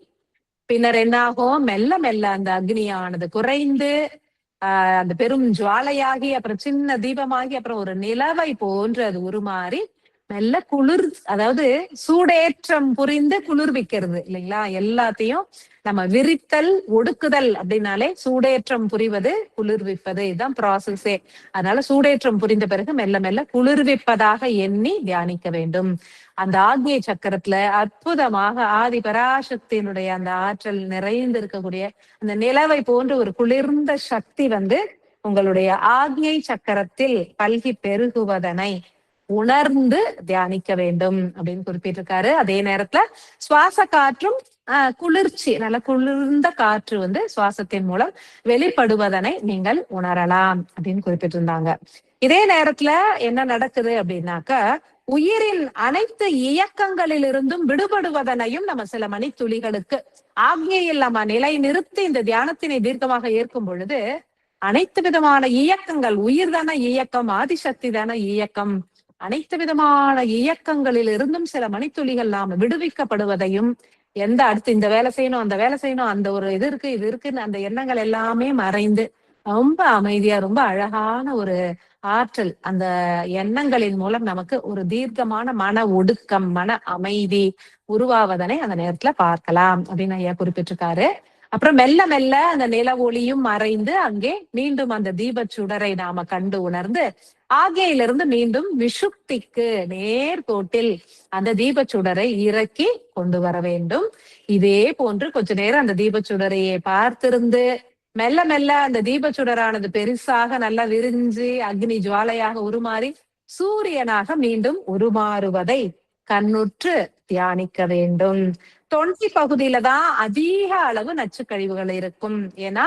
பின்னர் என்னாகும்? மெல்ல மெல்ல அந்த அக்னியானது குறைந்து அந்த பெரும் ஜுவாலையாகி, அப்புறம் சின்ன தீபமாகி, அப்புறம் ஒரு நிலவை போன்று அது உருமாறி மெல்ல குளிர், அதாவது சூடேற்றம் புரிந்து குளிர்விக்கிறது இல்லைங்களா? எல்லாத்தையும் நம்ம விரித்தல் ஒடுக்குதல் அப்படின்னாலே சூடேற்றம் புரிவது குளிர்விப்பது, இதுதான் ப்ராசஸே. அதனால சூடேற்றம் புரிந்த பிறகு மெல்ல மெல்ல குளிர்விப்பதாக எண்ணி தியானிக்க வேண்டும். அந்த ஆக்ஞை சக்கரத்துல அற்புதமாக ஆதி பராசக்தியினுடைய அந்த ஆற்றல் நிறைந்து இருக்கக்கூடிய அந்த நிலவை போன்ற ஒரு குளிர்ந்த சக்தி உங்களுடைய ஆக்ஞை சக்கரத்தில் பல்கி பெருகுவதனை உணர்ந்து தியானிக்க வேண்டும் அப்படின்னு குறிப்பிட்டிருக்காரு. அதே நேரத்துல சுவாச காற்றும் குளிர்ச்சி, நல்ல குளிர்ந்த காற்று சுவாசத்தின் மூலம் வெளிப்படுவதனை நீங்கள் உணரலாம் அப்படின்னு குறிப்பிட்டிருந்தாங்க. இதே நேரத்துல என்ன நடக்குது அப்படின்னாக்க, உயிரின் அனைத்து இயக்கங்களிலிருந்தும் விடுபடுவதனையும் நம்ம சில மணித்துளிகளுக்கு ஆக்ஞையில் நம்ம நிலை நிறுத்தி இந்த தியானத்தினை தீர்க்கமாக ஏற்கும் பொழுது அனைத்து விதமான இயக்கங்கள், உயிர் தான இயக்கம், ஆதிசக்தி தான இயக்கம், அனைத்து விதமான இயக்கங்களில் இருந்தும் சில மணித்துளிகள் நாம விடுவிக்கப்படுவதையும், எந்த அடுத்து இந்த வேலை செய்யணும், அந்த வேலை செய்யணும், அந்த ஒரு இது இருக்கு இது இருக்குன்னு அந்த எண்ணங்கள் எல்லாமே மறைந்து ரொம்ப அமைதியா ரொம்ப அழகான ஒரு ஆற்றல் அந்த எண்ணங்களின் மூலம் நமக்கு ஒரு தீர்க்கமான மன ஒடுக்கம், மன அமைதி உருவாவதனை அந்த நேரத்துல பார்க்கலாம் அப்படின்னு ஐயா குறிப்பிட்டிருக்காரு. அப்புறம் மெல்ல மெல்ல அந்த நில ஒளியும் மறைந்து அங்கே மீண்டும் அந்த தீபச் சுடரை நாம கண்டு உணர்ந்து ஆகையிலிருந்து மீண்டும் விஷுப்திக்கு நேர்கோட்டில் அந்த தீபச் சுடரை இறக்கி கொண்டு வர வேண்டும். இதே போன்று கொஞ்ச நேரம் அந்த தீபச் சுடரையே பார்த்திருந்து மெல்ல மெல்ல அந்த தீபச் சுடரானது பெருசாக நல்லா விரிஞ்சு அக்னி ஜுவாலையாக உருமாறி சூரியனாக மீண்டும் உருமாறுவதை கண்ணுற்று தியானிக்க வேண்டும். தொண்டை பகுதியில தான் அதிக அளவு நச்சு கழிவுகள் இருக்கும். ஏன்னா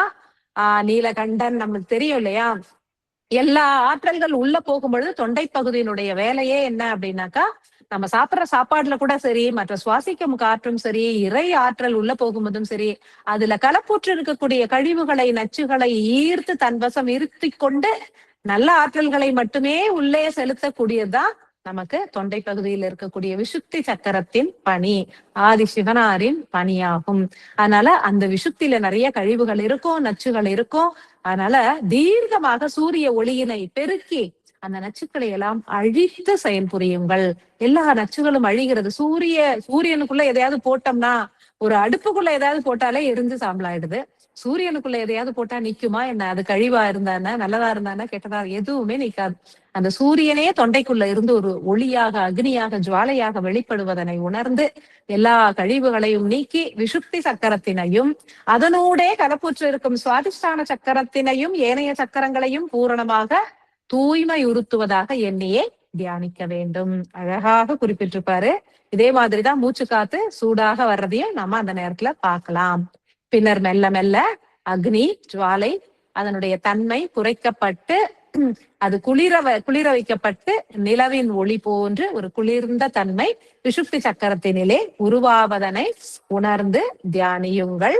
நீலகண்டன் நமக்கு தெரியும் இல்லையா? எல்லா ஆற்றல்கள் உள்ள போகும்பொழுது தொண்டை பகுதியினுடைய வேலையே என்ன அப்படின்னாக்கா, நம்ம சாப்பிடுற சாப்பாடுல கூட சரி, மற்ற சுவாசிக்கும் காற்றும் சரி, இறை ஆற்றல் உள்ள போகும்போதும் சரி, அதுல கலப்புற்று இருக்கக்கூடிய கழிவுகளை நச்சுகளை ஈர்த்து தன் வசம் இருத்தி கொண்டு நல்ல ஆற்றல்களை மட்டுமே உள்ளே செலுத்தக்கூடியதுதான் நமக்கு தொண்டை பகுதியில் இருக்கக்கூடிய விசுத்தி சக்கரத்தின் பணி, ஆதி சிவனாரின் பணியாகும். அதனால அந்த விசுத்தியில நிறைய கழிவுகள் இருக்கும், நச்சுகள் இருக்கும். அதனால தீர்க்கமாக சூரிய ஒளியினை பெருக்கி அந்த நச்சுக்களை எல்லாம் அழித்து செயல்புரியுங்கள். எல்லா நச்சுகளும் அழிகிறது. சூரியனுக்குள்ள எதையாவது போட்டோம்னா, ஒரு அடுப்புக்குள்ள ஏதாவது போட்டாலே எரிஞ்சு சாம்பலாயிடுது. சூரியனுக்குள்ள எதையாவது போட்டா நிக்குமா என்ன? அது கழிவா இருந்தானே, நல்லதா இருந்தானே, கெட்டதா, எதுவுமே நிக்காது. அந்த சூரியனே தொண்டைக்குள்ள இருந்து ஒரு ஒளியாக, அக்னியாக, ஜுவாலையாக வெளிப்படுவதனை உணர்ந்து எல்லா கழிவுகளையும் நீக்கி விஷுப்தி சக்கரத்தினையும் அதனூடே கலப்புற்று இருக்கும் சுவாதிஷ்டான சக்கரத்தினையும் ஏனைய சக்கரங்களையும் பூரணமாக தூய்மை உறுத்துவதாக எண்ணியே தியானிக்க வேண்டும். அழகாக குறிப்பிட்டிருப்பாரு. இதே மாதிரிதான் மூச்சு காத்து சூடாக வர்றதையும் நம்ம அந்த நேரத்துல பார்க்கலாம். பின்னர் மெல்ல மெல்ல அக்னி ஜுவாலை அதனுடைய தன்மை குறைக்கப்பட்டு அது குளிர வைக்கப்பட்டு நிலவின் ஒளி போன்று ஒரு குளிர்ந்த தன்மை விசுப்தி சக்கரத்தினிலே உருவாவதனை உணர்ந்து தியானியுங்கள்.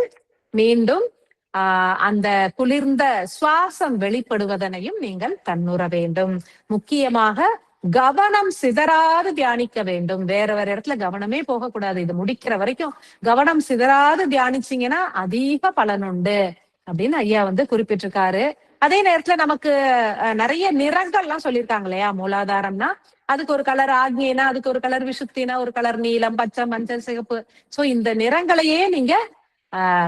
மீண்டும் அந்த குளிர்ந்த சுவாசம் வெளிப்படுவதனையும் நீங்கள் கண்ணுற வேண்டும். முக்கியமாக கவனம் சிதறாது தியானிக்க வேண்டும். வேற இடத்துல கவனமே போகக்கூடாது. இது முடிக்கிற வரைக்கும் கவனம் சிதறாது தியானிச்சீங்கன்னா அதிக பலனுண்டு அப்படின்னு ஐயா குறிப்பிட்டிருக்காரு. அதே நேரத்துல நமக்கு நிறைய நிறங்கள்லாம் சொல்லியிருக்காங்க இல்லையா? மூலாதாரம்னா அதுக்கு ஒரு கலர், ஆக்ஞைனா அதுக்கு ஒரு கலர், விசுத்தினா ஒரு கலர், நீலம், பச்சை, மஞ்சள், சிகப்பு. சோ இந்த நிறங்களையே நீங்க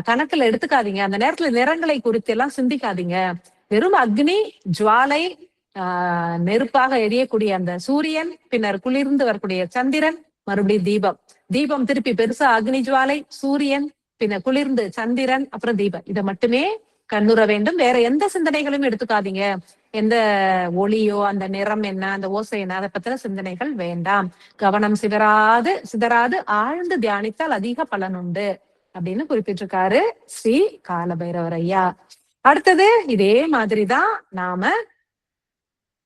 கணக்குல எடுத்துக்காதீங்க. அந்த நேரத்துல நிறங்களை குறித்து எல்லாம் சிந்திக்காதீங்க. வெறும் அக்னி ஜுவாலை, நெருப்பாக எரியக்கூடிய அந்த சூரியன், பின்னர் குளிர்ந்து வரக்கூடிய சந்திரன், மறுபடியும் தீபம். தீபம் திருப்பி பெருசா அக்னி ஜுவாலை, சூரியன், பின்னர் குளிர்ந்து சந்திரன், அப்புறம் தீபம். இதை மட்டுமே கண்ணுற வேண்டும். வேற எந்த சிந்தனைகளும் எடுத்துக்காதீங்க. எந்த ஒளியோ, அந்த நிறம் என்ன, அந்த ஓசை என்ன, அதை பத்தின சிந்தனைகள் வேண்டாம். கவனம் சிதறாது ஆழ்ந்து தியானித்தால் அதிக பலன் உண்டு அப்படின்னு குறிப்பிட்டிருக்காரு ஸ்ரீ காலபைரவர் ஐயா. அடுத்தது இதே மாதிரிதான் நாம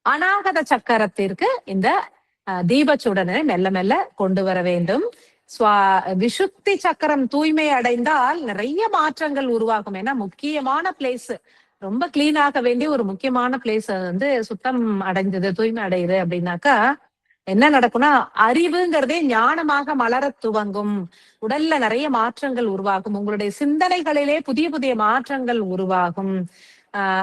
அநாகத சக்கரத்திற்கு இந்த தீபச்சுடனை மெல்ல மெல்ல கொண்டு வர வேண்டும். விசுப்தி சக்கரம் தூய்மை அடைந்தால் நிறைய மாற்றங்கள் உருவாகும். ஏன்னா முக்கியமான பிளேஸ், ரொம்ப கிளீன் ஆக வேண்டிய ஒரு முக்கியமான பிளேஸ் சுத்தம் அடைஞ்சது, தூய்மை அடையுது அப்படின்னாக்கா என்ன நடக்கும்னா, அறிவுங்கிறதே ஞானமாக மலர துவங்கும். உடல்ல நிறைய மாற்றங்கள் உருவாகும். உங்களுடைய சிந்தனைகளிலே புதிய புதிய மாற்றங்கள் உருவாகும்.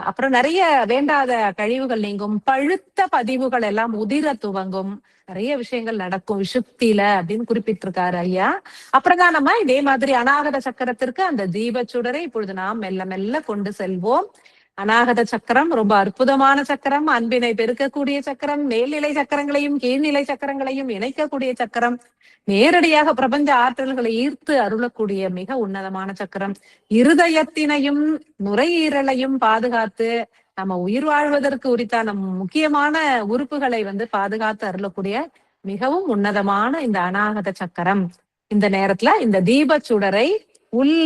அப்புறம் நிறைய வேண்டாத கழிவுகள் நீங்கும், பழுத்த பதிவுகள் எல்லாம் உதிர துவங்கும், நிறைய விஷயங்கள் நடக்கும் விஷுப்தியில அப்படின்னு குறிப்பிட்டிருக்காரு ஐயா. அப்புறம் தான் நம்ம இதே மாதிரி அநாகத சக்கரத்திற்கு அந்த தீப சுடரை இப்பொழுது நாம் மெல்ல மெல்ல கொண்டு செல்வோம். அநாகத சக்கரம் ரொம்ப அற்புதமான சக்கரம், அன்பினை பெருக்கக்கூடிய சக்கரம், மேல்நிலை சக்கரங்களையும் கீழ்நிலை சக்கரங்களையும் இணைக்கக்கூடிய சக்கரம், நேரடியாக பிரபஞ்ச ஆற்றல்களை ஈர்த்து அருளக்கூடிய மிக உன்னதமான சக்கரம், இருதயத்தினையும் நுரையீரலையும் பாதுகாத்து நம்ம உயிர் வாழ்வதற்கு உரித்தான முக்கியமான உறுப்புகளை பாதுகாத்து அருளக்கூடிய மிகவும் உன்னதமான இந்த அநாகத சக்கரம். இந்த நேரத்துல இந்த தீப சுடரை உள்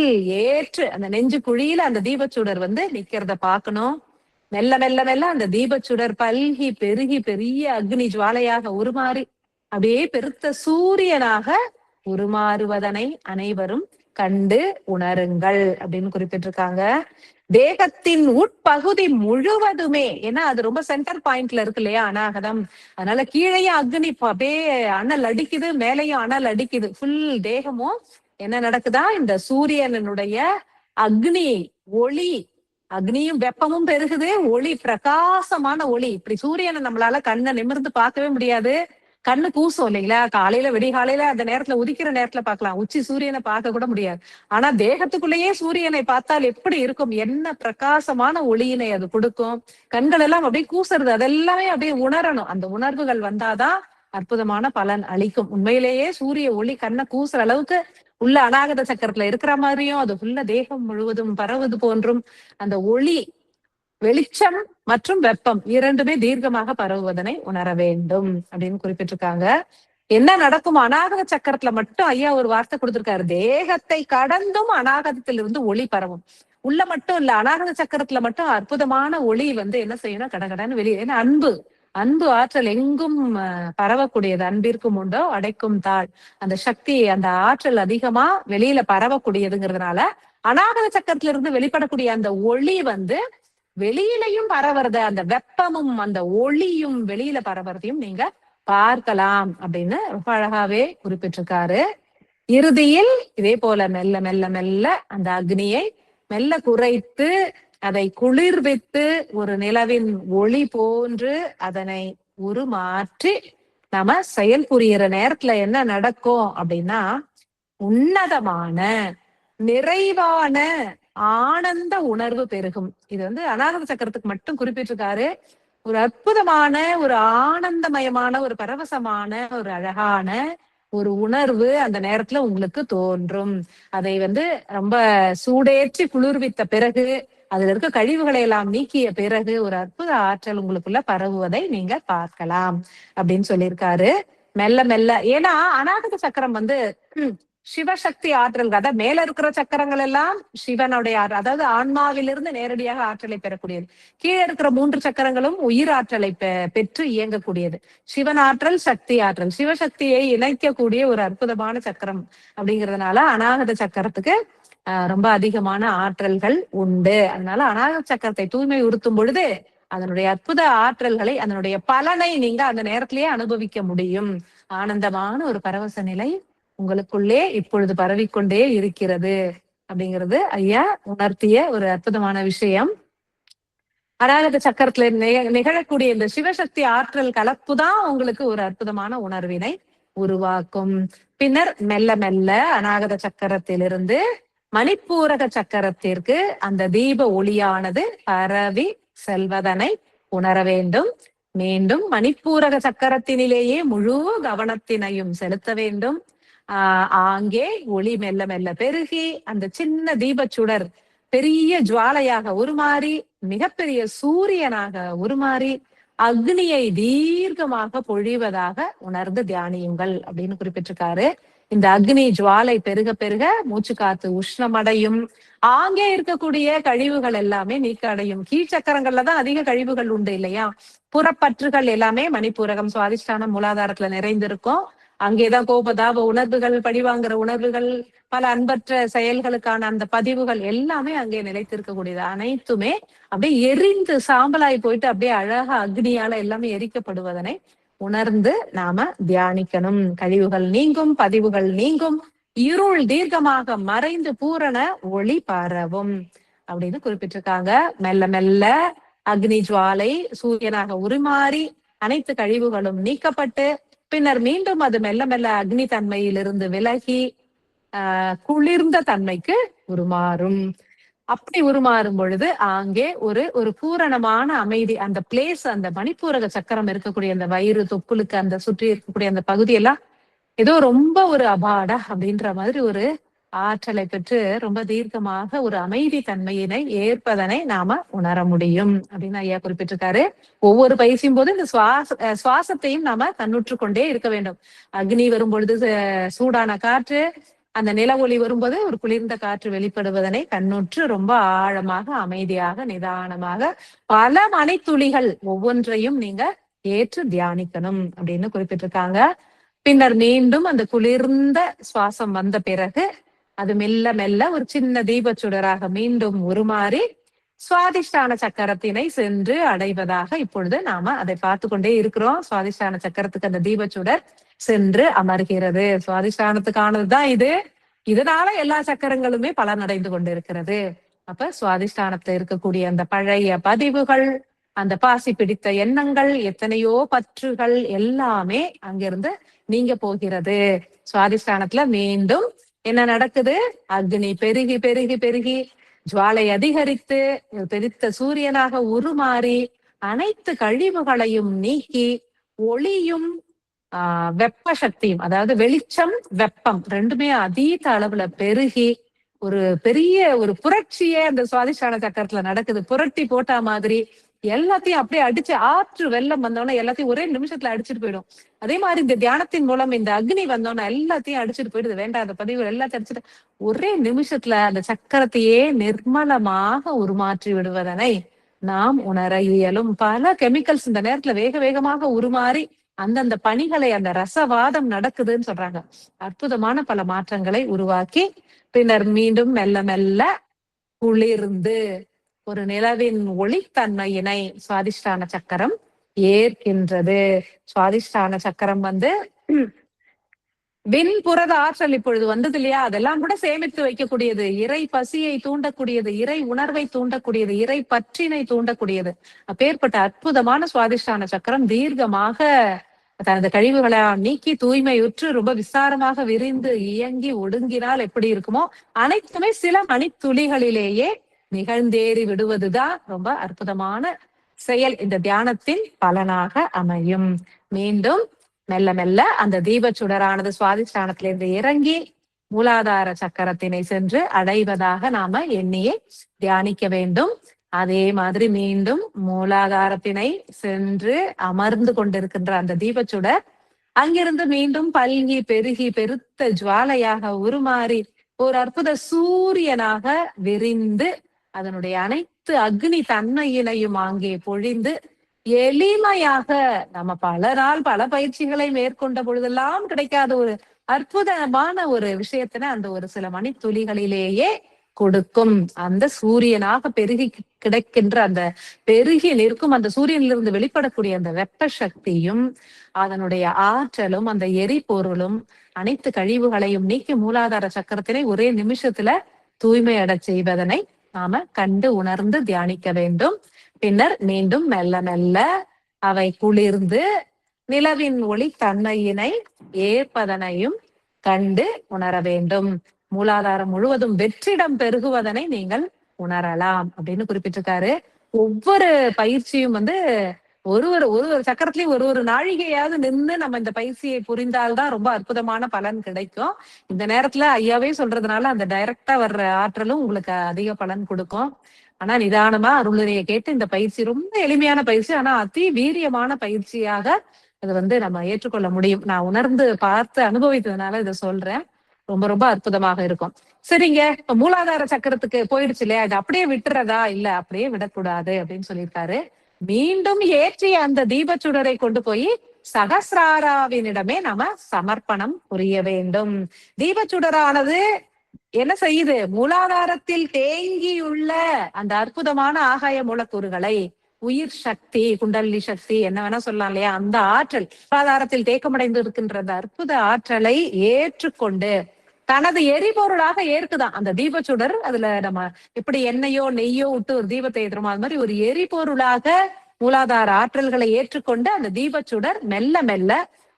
ஏற்று அந்த நெஞ்சு குழியில அந்த தீபச்சுடர் நிக்கிறத பாக்கணும். மெல்ல மெல்ல மெல்ல அந்த தீபச்சுடர் பல்கி பெருகி பெரிய அக்னி ஜுவாலையாக உருமாறி அப்படியே பெருத்த சூரியனாக உருமாறுவதனை அனைவரும் கண்டு உணருங்கள் அப்படின்னு குறிப்பிட்டிருக்காங்க. தேகத்தின் உட்பகுதி முழுவதுமே, ஏன்னா அது ரொம்ப சென்டர் பாயிண்ட்ல இருக்கு இல்லையா அநாகதம், அதனால கீழையும் அக்னி அப்படியே அனல் அடிக்குது, மேலையும் அனல் அடிக்குது. ஃபுல் தேகமும் என்ன நடக்குதா, இந்த சூரியனுடைய அக்னி ஒளி, அக்னியும் வெப்பமும் பெருகுது, ஒளி பிரகாசமான ஒளி. இப்படி சூரியனை நம்மளால கண்ணை நிமிர்ந்து பார்க்கவே முடியாது, கண்ணு கூசும் இல்லைங்களா, காலையில விடிகாலையில அந்த நேரத்துல உதிக்கிற நேரத்துல பார்க்கலாம், உச்சி சூரியனை பார்க்க கூட முடியாது. ஆனா தேகத்துக்குள்ளேயே சூரியனை பார்த்தால் எப்படி இருக்கும், என்ன பிரகாசமான ஒளியினை அது கொடுக்கும். கண்கள் எல்லாம் அப்படியே கூசுறது, அதெல்லாமே அப்படியே உணரணும். அந்த உணர்வுகள் வந்தாதான் அற்புதமான பலன் அளிக்கும். உண்மையிலேயே சூரிய ஒளி கண்ணை கூசுற அளவுக்கு உள்ள அநாகத சக்கரத்துல இருக்கிற மாதிரியும் அது உள்ள தேகம் முழுவதும் பரவுவது போன்றும் அந்த ஒளி, வெளிச்சம் மற்றும் வெப்பம் இரண்டுமே தீர்க்கமாக பரவுவதனை உணர வேண்டும் அப்படின்னு குறிப்பிட்டிருக்காங்க. என்ன நடக்கும் அநாகத சக்கரத்துல மட்டும் ஐயா ஒரு வார்த்தை கொடுத்திருக்காரு, தேகத்தை கடந்தும் அநாகதத்திலிருந்து ஒளி பரவும். உள்ள மட்டும் இல்ல, அநாகத சக்கரத்துல மட்டும் அற்புதமான ஒளி என்ன செய்யணும், கடகடன்னு வெளியே. ஏன்னா அன்பு ஆற்றல் எங்கும் பரவக்கூடியது. அன்பிற்கும் உண்டோ அடைக்கும் தாழ், அந்த சக்தி அந்த ஆற்றல் அதிகமா வெளியில பரவக்கூடியதுங்கிறதுனால அநாகத சக்கரத்துல இருந்து வெளிப்படக்கூடிய அந்த ஒளி வெளியிலையும் பரவறத, அந்த வெப்பமும் அந்த ஒளியும் வெளியில பரவறதையும் நீங்க பார்க்கலாம் அப்படின்னு ரொம்ப அழகாவே குறிப்பிட்டிருக்காரு. இறுதியில் இதே போல மெல்ல மெல்ல மெல்ல அந்த அக்னியை மெல்ல குறைத்து அதை குளிர்வித்து ஒரு நிலவின் ஒளி போன்று அதனை உருமாற்றி நாம செயல் புரியிற நேரத்துல என்ன நடக்கும் அப்படின்னா, உன்னதமான நிறைவான ஆனந்த உணர்வு பெருகும். இது அநாகத சக்கரத்துக்கு மட்டும் குறிப்பிட்டிருக்காரு. ஒரு அற்புதமான ஒரு ஆனந்தமயமான ஒரு பரவசமான ஒரு அழகான ஒரு உணர்வு அந்த நேரத்துல உங்களுக்கு தோன்றும். அதை ரொம்ப சூடேற்றி குளிர்வித்த பிறகு, அதுல இருக்க கழிவுகளை எல்லாம் நீக்கிய பிறகு ஒரு அற்புத ஆற்றல் உங்களுக்குள்ள பரவுவதை நீங்க பார்க்கலாம் அப்படின்னு சொல்லியிருக்காரு. மெல்ல மெல்ல, ஏன்னா அநாகத சக்கரம் சிவசக்தி ஆற்றல், அதாவது மேல இருக்கிற சக்கரங்கள் எல்லாம் சிவனுடைய அதாவது ஆன்மாவிலிருந்து நேரடியாக ஆற்றலை பெறக்கூடியது. கீழே இருக்கிற 3 சக்கரங்களும் உயிர் ஆற்றலை பெற்று இயங்கக்கூடியது. சிவன் ஆற்றல், சக்தி ஆற்றல், சிவசக்தியை இணைக்கக்கூடிய ஒரு அற்புதமான சக்கரம் அப்படிங்கிறதுனால அநாகத சக்கரத்துக்கு ரொம்ப அதிகமான ஆற்றல்கள் உண்டு. அதனால அநாகத சக்கரத்தை தூய்மை உறுத்தும் பொழுது அதனுடைய அற்புத ஆற்றல்களை, அதனுடைய பலனை நீங்க அந்த நேரத்திலேயே அனுபவிக்க முடியும். ஆனந்தமான ஒரு பரவச நிலை உங்களுக்குள்ளே இப்பொழுது பரவிக்கொண்டே இருக்கிறது அப்படிங்கிறது ஐயா உணர்த்திய ஒரு அற்புதமான விஷயம். அநாகத சக்கரத்துல நிகழக்கூடிய இந்த சிவசக்தி ஆற்றல் கலப்பு தான் உங்களுக்கு ஒரு அற்புதமான உணர்வினை உருவாக்கும். பின்னர் மெல்ல மெல்ல அநாகத சக்கரத்திலிருந்து மணிப்பூரக சக்கரத்திற்கு அந்த தீப ஒளியானது பரவி செல்வதனை உணர வேண்டும். மீண்டும் மணிப்பூரக சக்கரத்தினிலேயே முழு கவனத்தினையும் செலுத்த வேண்டும். ஆங்கே ஒளி மெல்ல மெல்ல பெருகி அந்த சின்ன தீபச்சுடர் பெரிய ஜுவாலையாக உருமாறி மிகப்பெரிய சூரியனாக உருமாறி அக்னியை தீர்க்கமாக பொழிவதாக உணர்ந்து தியானியுங்கள் அப்படின்னு குறிப்பிட்டிருக்காரு. இந்த அக்னி ஜுவாலை பெருக பெருக மூச்சு காத்து உஷ்ணமடையும், ஆங்கே இருக்கக்கூடிய கழிவுகள் எல்லாமே நீக்க அடையும். கீழ்ச்சக்கரங்கள்ல தான் அதிக கழிவுகள் உண்டு இல்லையா, புறப்பற்றுகள் எல்லாமே மணிப்பூரகம் சுவாதிஷ்டானம் மூலாதாரத்துல நிறைந்திருக்கும். அங்கேதான் கோபதாப உணர்வுகள், பழிவாங்கிற உணர்வுகள், பல அன்பற்ற செயல்களுக்கான அந்த பதிவுகள் எல்லாமே அங்கே நிலைத்திருக்கக்கூடியது. அனைத்துமே அப்படியே எரிந்து சாம்பலாய் போயிட்டு அப்படியே அழகா அக்னியால எல்லாமே எரிக்கப்படுவதனை உணர்ந்து நாம தியானிக்கணும். கழிவுகள் நீங்கும், பதிவுகள் நீங்கும், இருள் தீர்க்கமாக மறைந்து பூரண ஒளி பரவும். அப்படின்னு குறிப்பிட்டிருக்காங்க. மெல்ல மெல்ல அக்னி ஜுவாலை சூரியனாக உருமாறி அனைத்து கழிவுகளும் நீக்கப்பட்டு பின்னர் மீண்டும் அது மெல்ல மெல்ல அக்னி தன்மையிலிருந்து விலகி குளிர்ந்த தன்மைக்கு உருமாறும். அப்படி உருமாறும் பொழுது அங்கே ஒரு ஒரு பூரணமான அமைதி, அந்த பிளேஸ், அந்த மணிப்பூரக சக்கரம் இருக்கக்கூடிய அந்த வயிறு தொப்புளுக்கு அந்த சுற்றி இருக்கக்கூடிய அந்த பகுதியெல்லாம் ஏதோ ரொம்ப ஒரு அபாடா அப்படின்ற மாதிரி ஒரு ஆற்றலை பெற்று ரொம்ப தீர்க்கமாக ஒரு அமைதி தன்மையினை ஏற்பதனை நாம உணர முடியும் அப்படின்னு ஐயா குறிப்பிட்டிருக்காரு. ஒவ்வொரு பயிற்சியும் போது இந்த சுவாசத்தையும் நாம கண்ணுற்று கொண்டே இருக்க வேண்டும். அக்னி வரும் பொழுது சூடான காற்று, அந்த நில ஒளி வரும்போது ஒரு குளிர்ந்த காற்று வெளிப்படுவதனை கண்ணுற்று ரொம்ப ஆழமாக அமைதியாக நிதானமாக பல மணித்துளிகள் ஒவ்வொன்றையும் நீங்க ஏற்று தியானிக்கணும் அப்படின்னு குறிப்பிட்டிருக்காங்க. பின்னர் மீண்டும் அந்த குளிர்ந்த சுவாசம் வந்த பிறகு அது மெல்ல மெல்ல ஒரு சின்ன தீபச்சுடராக மீண்டும் உருமாறி சுவாதிஷ்டான சக்கரத்தினை சென்று அடைவதாக இப்பொழுது நாம அதை பார்த்து கொண்டே இருக்கிறோம். சுவாதிஷ்டான சக்கரத்துக்கு அந்த தீபச்சுடர் சென்று அமர்கிறது. சுவாதிஷ்டானத்துக்கானதுதான் இது. இதனால எல்லா சக்கரங்களுமே பலனடைந்து கொண்டிருக்கிறது. அப்ப சுவாதிஷ்டானத்துல இருக்கக்கூடிய அந்த பழைய பதிவுகள், அந்த பாசி பிடித்த எண்ணங்கள், எத்தனையோ பற்றுகள் எல்லாமே அங்கிருந்து நீங்க போகிறது. சுவாதிஷ்டானத்துல மீண்டும் என்ன நடக்குது? அக்னி பெருகி பெருகி பெருகி ஜுவாலை அதிகரித்து பெருத்த சூரியனாக உருமாறி அனைத்து கழிவுகளையும் நீக்கி ஒளியும் வெப்ப சக்தியும், அதாவது வெளிச்சம் வெப்பம் ரெண்டுமே அதீத அளவுல பெருகி ஒரு பெரிய ஒரு புரட்சியே அந்த சுவாதிஷ்டான சக்கரத்துல நடக்குது. புரட்டி போட்டா மாதிரி எல்லாத்தையும் அப்படியே அடிச்சு ஆற்று வெள்ளம் வந்தோன்னா எல்லாத்தையும் ஒரே நிமிஷத்துல அடிச்சுட்டு போயிடும். அதே மாதிரி இந்த தியானத்தின் மூலம் இந்த அக்னி வந்தோன்னா எல்லாத்தையும் அடிச்சுட்டு போயிடுது. வேண்டாம் அந்த பதிவு எல்லாத்தையும் அடிச்சுட்டு ஒரே நிமிஷத்துல அந்த சக்கரத்தையே நிர்மலமாக உருமாற்றி விடுவதனை நாம் உணர இயலும். பல கெமிக்கல்ஸ் இந்த நேரத்துல வேக வேகமாக உருமாறி அந்தந்த பணிகளை, அந்த ரசவாதம் நடக்குதுன்னு சொல்றாங்க. அற்புதமான பல மாற்றங்களை உருவாக்கி பின்னர் மீண்டும் மெல்ல மெல்ல குளிர்ந்து ஒரு நிலவின் ஒளித்தன்மையினை சுவாதிஷ்டான சக்கரம் ஏற்கின்றது. சுவாதிஷ்டான சக்கரம் விண்புறத ஆற்றல் இப்பொழுது வந்தது இல்லையா, அதெல்லாம் கூட சேமித்து வைக்கக்கூடியது, இறை பசியை தூண்டக்கூடியது, இறை உணர்வை தூண்டக்கூடியது, இறை பற்றினை தூண்டக்கூடியது. அப்பேற்பட்ட அற்புதமான சுவாதிஷ்டான சக்கரம் தீர்க்கமாக தனது கழிவுகளை நீக்கி தூய்மையுற்று ரொம்ப விசாரமாக விரிந்து இயங்கி ஒடுங்கினால் எப்படி இருக்குமோ அனைத்துமே சில மணித்துளிகளிலேயே நிகழ்ந்தேறி விடுவதுதான் ரொம்ப அற்புதமான செயல். இந்த தியானத்தின் பலனாக அமையும். மீண்டும் மெல்ல மெல்ல அந்த தீபச்சுடரானது சுவாதிஷ்டானத்திலிருந்து இறங்கி மூலாதார சக்கரத்தினை சென்று அடைவதாக நாம எண்ணியே தியானிக்க வேண்டும். அதே மாதிரி மீண்டும் மூலாதாரத்தினை சென்று அமர்ந்து கொண்டிருக்கின்ற அந்த தீபச்சுடர் அங்கிருந்து மீண்டும் பல்கி பெருகி பெருத்த ஜுவாலையாக உருமாறி ஒரு அற்புத சூரியனாக விரிந்து அதனுடைய அனைத்து அக்னி தன்மையினையும் அங்கே பொழிந்து எளிமையாக நம்ம பல நாள் பல பயிற்சிகளை மேற்கொண்ட பொழுதெல்லாம் கிடைக்காத ஒரு அற்புதமான ஒரு விஷயத்தின அந்த ஒரு சில மணித்துளிகளிலேயே கொடுக்கும். அந்த சூரியனாக பெருகி கிடைக்கின்ற அந்த பெருகி நிற்கும் அந்த சூரியனிலிருந்து வெளிப்படக்கூடிய அந்த வெப்ப சக்தியும் அதனுடைய ஆற்றலும் அந்த எரிபொருளும் அனைத்து கழிவுகளையும் நீக்கி மூலாதார சக்கரத்தினை ஒரே நிமிஷத்துல தூய்மை அடை செய்வதனை நாம கண்டு உணர்ந்து தியானிக்க வேண்டும். பின்னர் மீண்டும் மெல்ல மெல்ல அவை குளிர்ந்து நிலவின் ஒளி தன்மையினை ஏற்பதனையும் கண்டு உணர வேண்டும். மூலாதாரம் முழுவதும் வெற்றிடம் பெருகுவதனை நீங்கள் உணரலாம் அப்படின்னு குறிப்பிட்டிருக்காரு. ஒவ்வொரு பயிற்சியும் ஒரு ஒரு சக்கரத்திலயும் ஒரு நாழிகையாவது நின்று நம்ம இந்த பயிற்சியை புரிந்தால்தான் ரொம்ப அற்புதமான பலன் கிடைக்கும். இந்த நேரத்துல ஐயாவே சொல்றதுனால அந்த டைரக்டா வர்ற ஆற்றலும் உங்களுக்கு அதிக பலன் கொடுக்கும். ஆனா நிதானமா அருளுரையை கேட்டு இந்த பயிற்சி ரொம்ப எளிமையான பயிற்சி, ஆனா அதி வீரியமான பயிற்சியாக இது நம்ம ஏற்றுக்கொள்ள முடியும். நான் உணர்ந்து பார்த்து அனுபவித்ததுனால இதை சொல்றேன். ரொம்ப ரொம்ப அற்புதமாக இருக்கும். சரிங்க, இப்ப மூலாதார சக்கரத்துக்கு போயிடுச்சு இல்லையா, இது அப்படியே விட்டுறதா? இல்ல, அப்படியே விடக்கூடாது அப்படின்னு சொல்லியிருக்காரு. மீண்டும் ஏற்றிய அந்த தீபச்சுடரை கொண்டு போய் சகசிராராவினிடமே நாம சமர்ப்பணம் புரிய வேண்டும். தீபச்சுடரானது என்ன செய்யுது? மூலாதாரத்தில் தேங்கியுள்ள அந்த அற்புதமான ஆகாய மூலக்கூறுகளை, உயிர் சக்தி, குண்டலினி சக்தி, என்ன வேணா சொல்லலாம் இல்லையா, அந்த ஆற்றல் மூலாதாரத்தில் தேக்கமடைந்து இருக்கின்ற அந்த அற்புத ஆற்றலை ஏற்றுக்கொண்டு தனது எரிபொருளாக ஏற்குதான் அந்த தீபச்சுடர். அதுல நம்ம எப்படி எண்ணெயோ நெய்யோ விட்டு ஒரு தீபத்தை ஏற்றுறோமோ அது மாதிரி ஒரு எரிபொருளாக மூலாதார ஆற்றல்களை ஏற்றுக்கொண்டு அந்த தீபச்சுடர் மெல்ல மெல்ல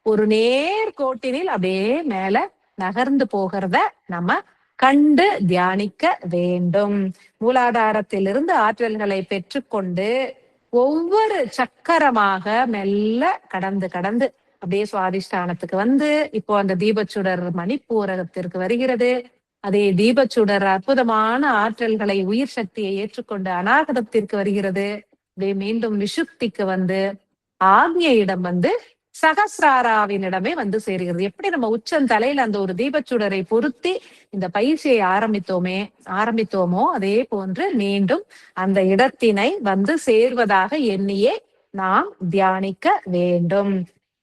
ஒரு நேர்கோட்டினில் அப்படியே மேல நகர்ந்து போகிறத நம்ம கண்டு தியானிக்க வேண்டும். மூலாதாரத்திலிருந்து ஆற்றல்களை பெற்றுக்கொண்டு ஒவ்வொரு சக்கரமாக மெல்ல கடந்து கடந்து அப்படியே சுவாதிஷ்டானத்துக்கு வந்து இப்போ அந்த தீபச்சுடர் மணிப்பூரகத்திற்கு வருகிறது. அதே தீபச்சுடர் அற்புதமான ஆற்றல்களை உயிர் சக்தியை ஏற்றுக்கொண்டு அநாகதத்திற்கு வருகிறது. அப்படியே மீண்டும் விஷுப்திக்கு வந்து ஆக்ஞையிடம் வந்து சகசிராராவினிடமே வந்து சேருகிறது. எப்படி நம்ம உச்சந்தலையில அந்த ஒரு தீபச்சுடரை பொருத்தி இந்த பயிற்சியை ஆரம்பித்தோமோ அதே போன்று மீண்டும் அந்த இடத்தினை வந்து சேர்வதாக எண்ணியே நாம் தியானிக்க வேண்டும்.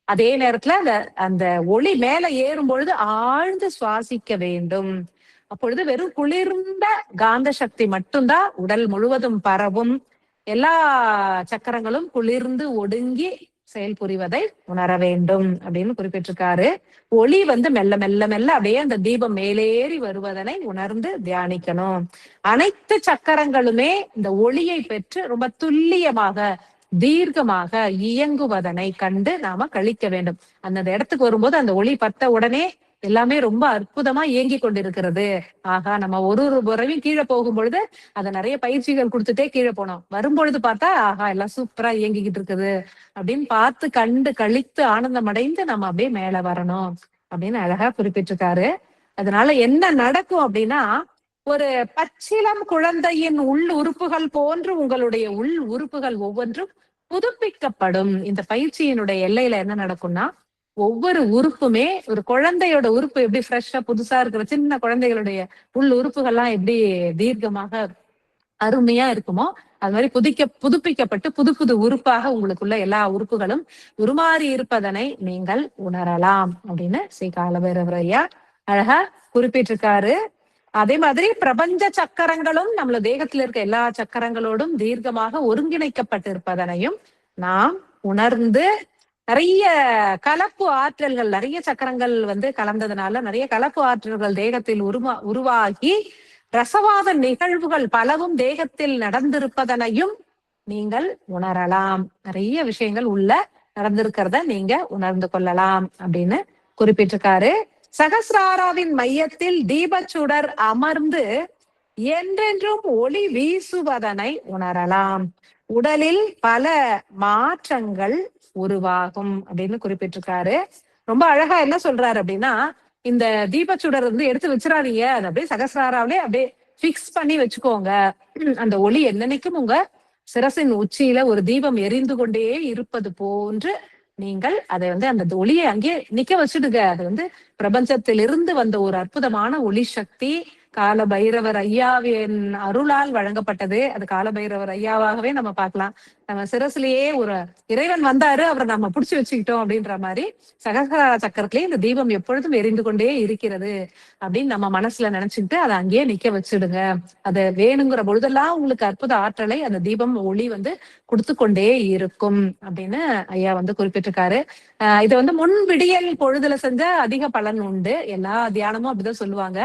அதே நேரத்துல அந்த ஒளி மேல ஏறும் பொழுது ஆழ்ந்து சுவாசிக்க வேண்டும். அப்பொழுது வெறும் குளிர்ந்த காந்த சக்தி மட்டும்தான் உடல் முழுவதும் பரவும். எல்லா சக்கரங்களும் குளிர்ந்து ஒடுங்கி செயல் புரிவதை உணர வேண்டும் அப்படின்னு குறிப்பிட்டிருக்காரு. ஒளி வந்து மெல்ல மெல்ல மெல்ல அப்படியே அந்த தீபம் மேலேறி வருவதனை உணர்ந்து தியானிக்கணும். அனைத்து சக்கரங்களுமே இந்த ஒளியை பெற்று ரொம்ப துல்லியமாக தீர்க்கமாக இயங்குவதனை கண்டு நாம கழிக்க வேண்டும். அந்த இடத்துக்கு வரும்போது அந்த ஒளி பத்த உடனே எல்லாமே ரொம்ப அற்புதமா இயங்கி கொண்டிருக்கிறது. ஆகா, நம்ம ஒரு முறையும் கீழே போகும் பொழுது அதை நிறைய பயிற்சிகள் கொடுத்துட்டே கீழே போனோம். வரும்பொழுது பார்த்தா ஆகா எல்லாம் சூப்பரா இயங்கிக்கிட்டு இருக்குது அப்படின்னு பார்த்து கண்டு கழித்து ஆனந்தம் அடைந்து நம்ம அப்படியே மேல வரணும் அப்படின்னு அழகா குறிப்பிட்டிருக்காரு. அதனால என்ன நடக்கும் அப்படின்னா, ஒரு பச்சிளம் குழந்தையின் உள் உறுப்புகள் போன்று உங்களுடைய உள் உறுப்புகள் ஒவ்வொன்றும் புதுப்பிக்கப்படும். இந்த பயிற்சியினுடைய எல்லையில என்ன நடக்கும்னா, ஒவ்வொரு உறுப்புமே ஒரு குழந்தையோட உறுப்பு எப்படி ஃப்ரெஷ்ஷா புதுசா இருக்கிற சின்ன குழந்தைகளுடைய உள் உறுப்புகள்லாம் எப்படி தீர்க்கமாக அருமையா இருக்குமோ அது மாதிரி புதுப்பிக்கப்பட்டு புது புது உறுப்பாக உங்களுக்குள்ள எல்லா உறுப்புகளும் உருமாறி இருப்பதனை நீங்கள் உணரலாம் அப்படின்னு ஸ்ரீ காலபைரவர் ஐயா அழகா குறிப்பிட்டிருக்காரு. அதே மாதிரி பிரபஞ்ச சக்கரங்களும் நம்மள தேகத்துல இருக்க எல்லா சக்கரங்களோடும் தீர்க்கமாக ஒருங்கிணைக்கப்பட்டிருப்பதனையும் நாம் உணர்ந்து நிறைய கலப்பு ஆற்றல்கள், நிறைய சக்கரங்கள் வந்து கலந்ததுனால நிறைய கலப்பு ஆற்றல்கள் தேகத்தில் உருவாகி ரசவாத நிகழ்வுகள் பலவும் தேகத்தில் நடந்திருப்பதனையும் நீங்கள் உணரலாம். நிறைய விஷயங்கள் உள்ள நடந்திருக்கிறத நீங்க உணர்ந்து கொள்ளலாம் அப்படின்னு குறிப்பிட்டிருக்காரு. சகசிராராவின் மையத்தில் தீபச்சுடர் அமர்ந்து என்றென்றும் ஒளி வீசுவதனை உணரலாம். உடலில் பல மாற்றங்கள் உருவாகும் அப்படின்னு குறிப்பிட்டிருக்காரு. ரொம்ப அழகா என்ன சொல்றாரு அப்படின்னா, இந்த தீபச்சுடர் வந்து எடுத்து வச்சிடாதீங்க, அது அப்படியே சகசிராராவிலே அப்படியே பிக்ஸ் பண்ணி வச்சுக்கோங்க. அந்த ஒளி என்னன்னைக்கும் உங்க சிரசின் உச்சியில ஒரு தீபம் எரிந்து கொண்டே இருப்பது போன்று நீங்கள் அதை வந்து அந்த ஒளியை அங்கே நிக்க வச்சுடுங்க. அது வந்து பிரபஞ்சத்திலிருந்து வந்த ஒரு அற்புதமான ஒளி சக்தி கால பைரவர் ஐயாவின் அருளால் வழங்கப்பட்டது. அது கால பைரவர் ஐயாவாகவே நம்ம பார்க்கலாம். நம்ம சிரசிலேயே ஒரு இறைவன் வந்தாரு, அவரை நம்ம புடிச்சு வச்சுக்கிட்டோம் அப்படின்ற மாதிரி சகசரா சக்கரத்திலேயே இந்த தீபம் எப்பொழுதும் எரிந்து கொண்டே இருக்கிறது அப்படின்னு நம்ம மனசுல நினைச்சுக்கிட்டு அதை அங்கேயே நிக்க வச்சுடுங்க. அது வேணுங்கிற பொழுதெல்லாம் உங்களுக்கு அற்புத ஆற்றலை அந்த தீபம் ஒளி வந்து கொடுத்து கொண்டே இருக்கும் அப்படின்னு ஐயா வந்து குறிப்பிட்டிருக்காரு. இதை வந்து முன் விடியல் பொழுதுல செஞ்ச அதிக பலன் உண்டு. எல்லா தியானமும் அப்படிதான் சொல்லுவாங்க.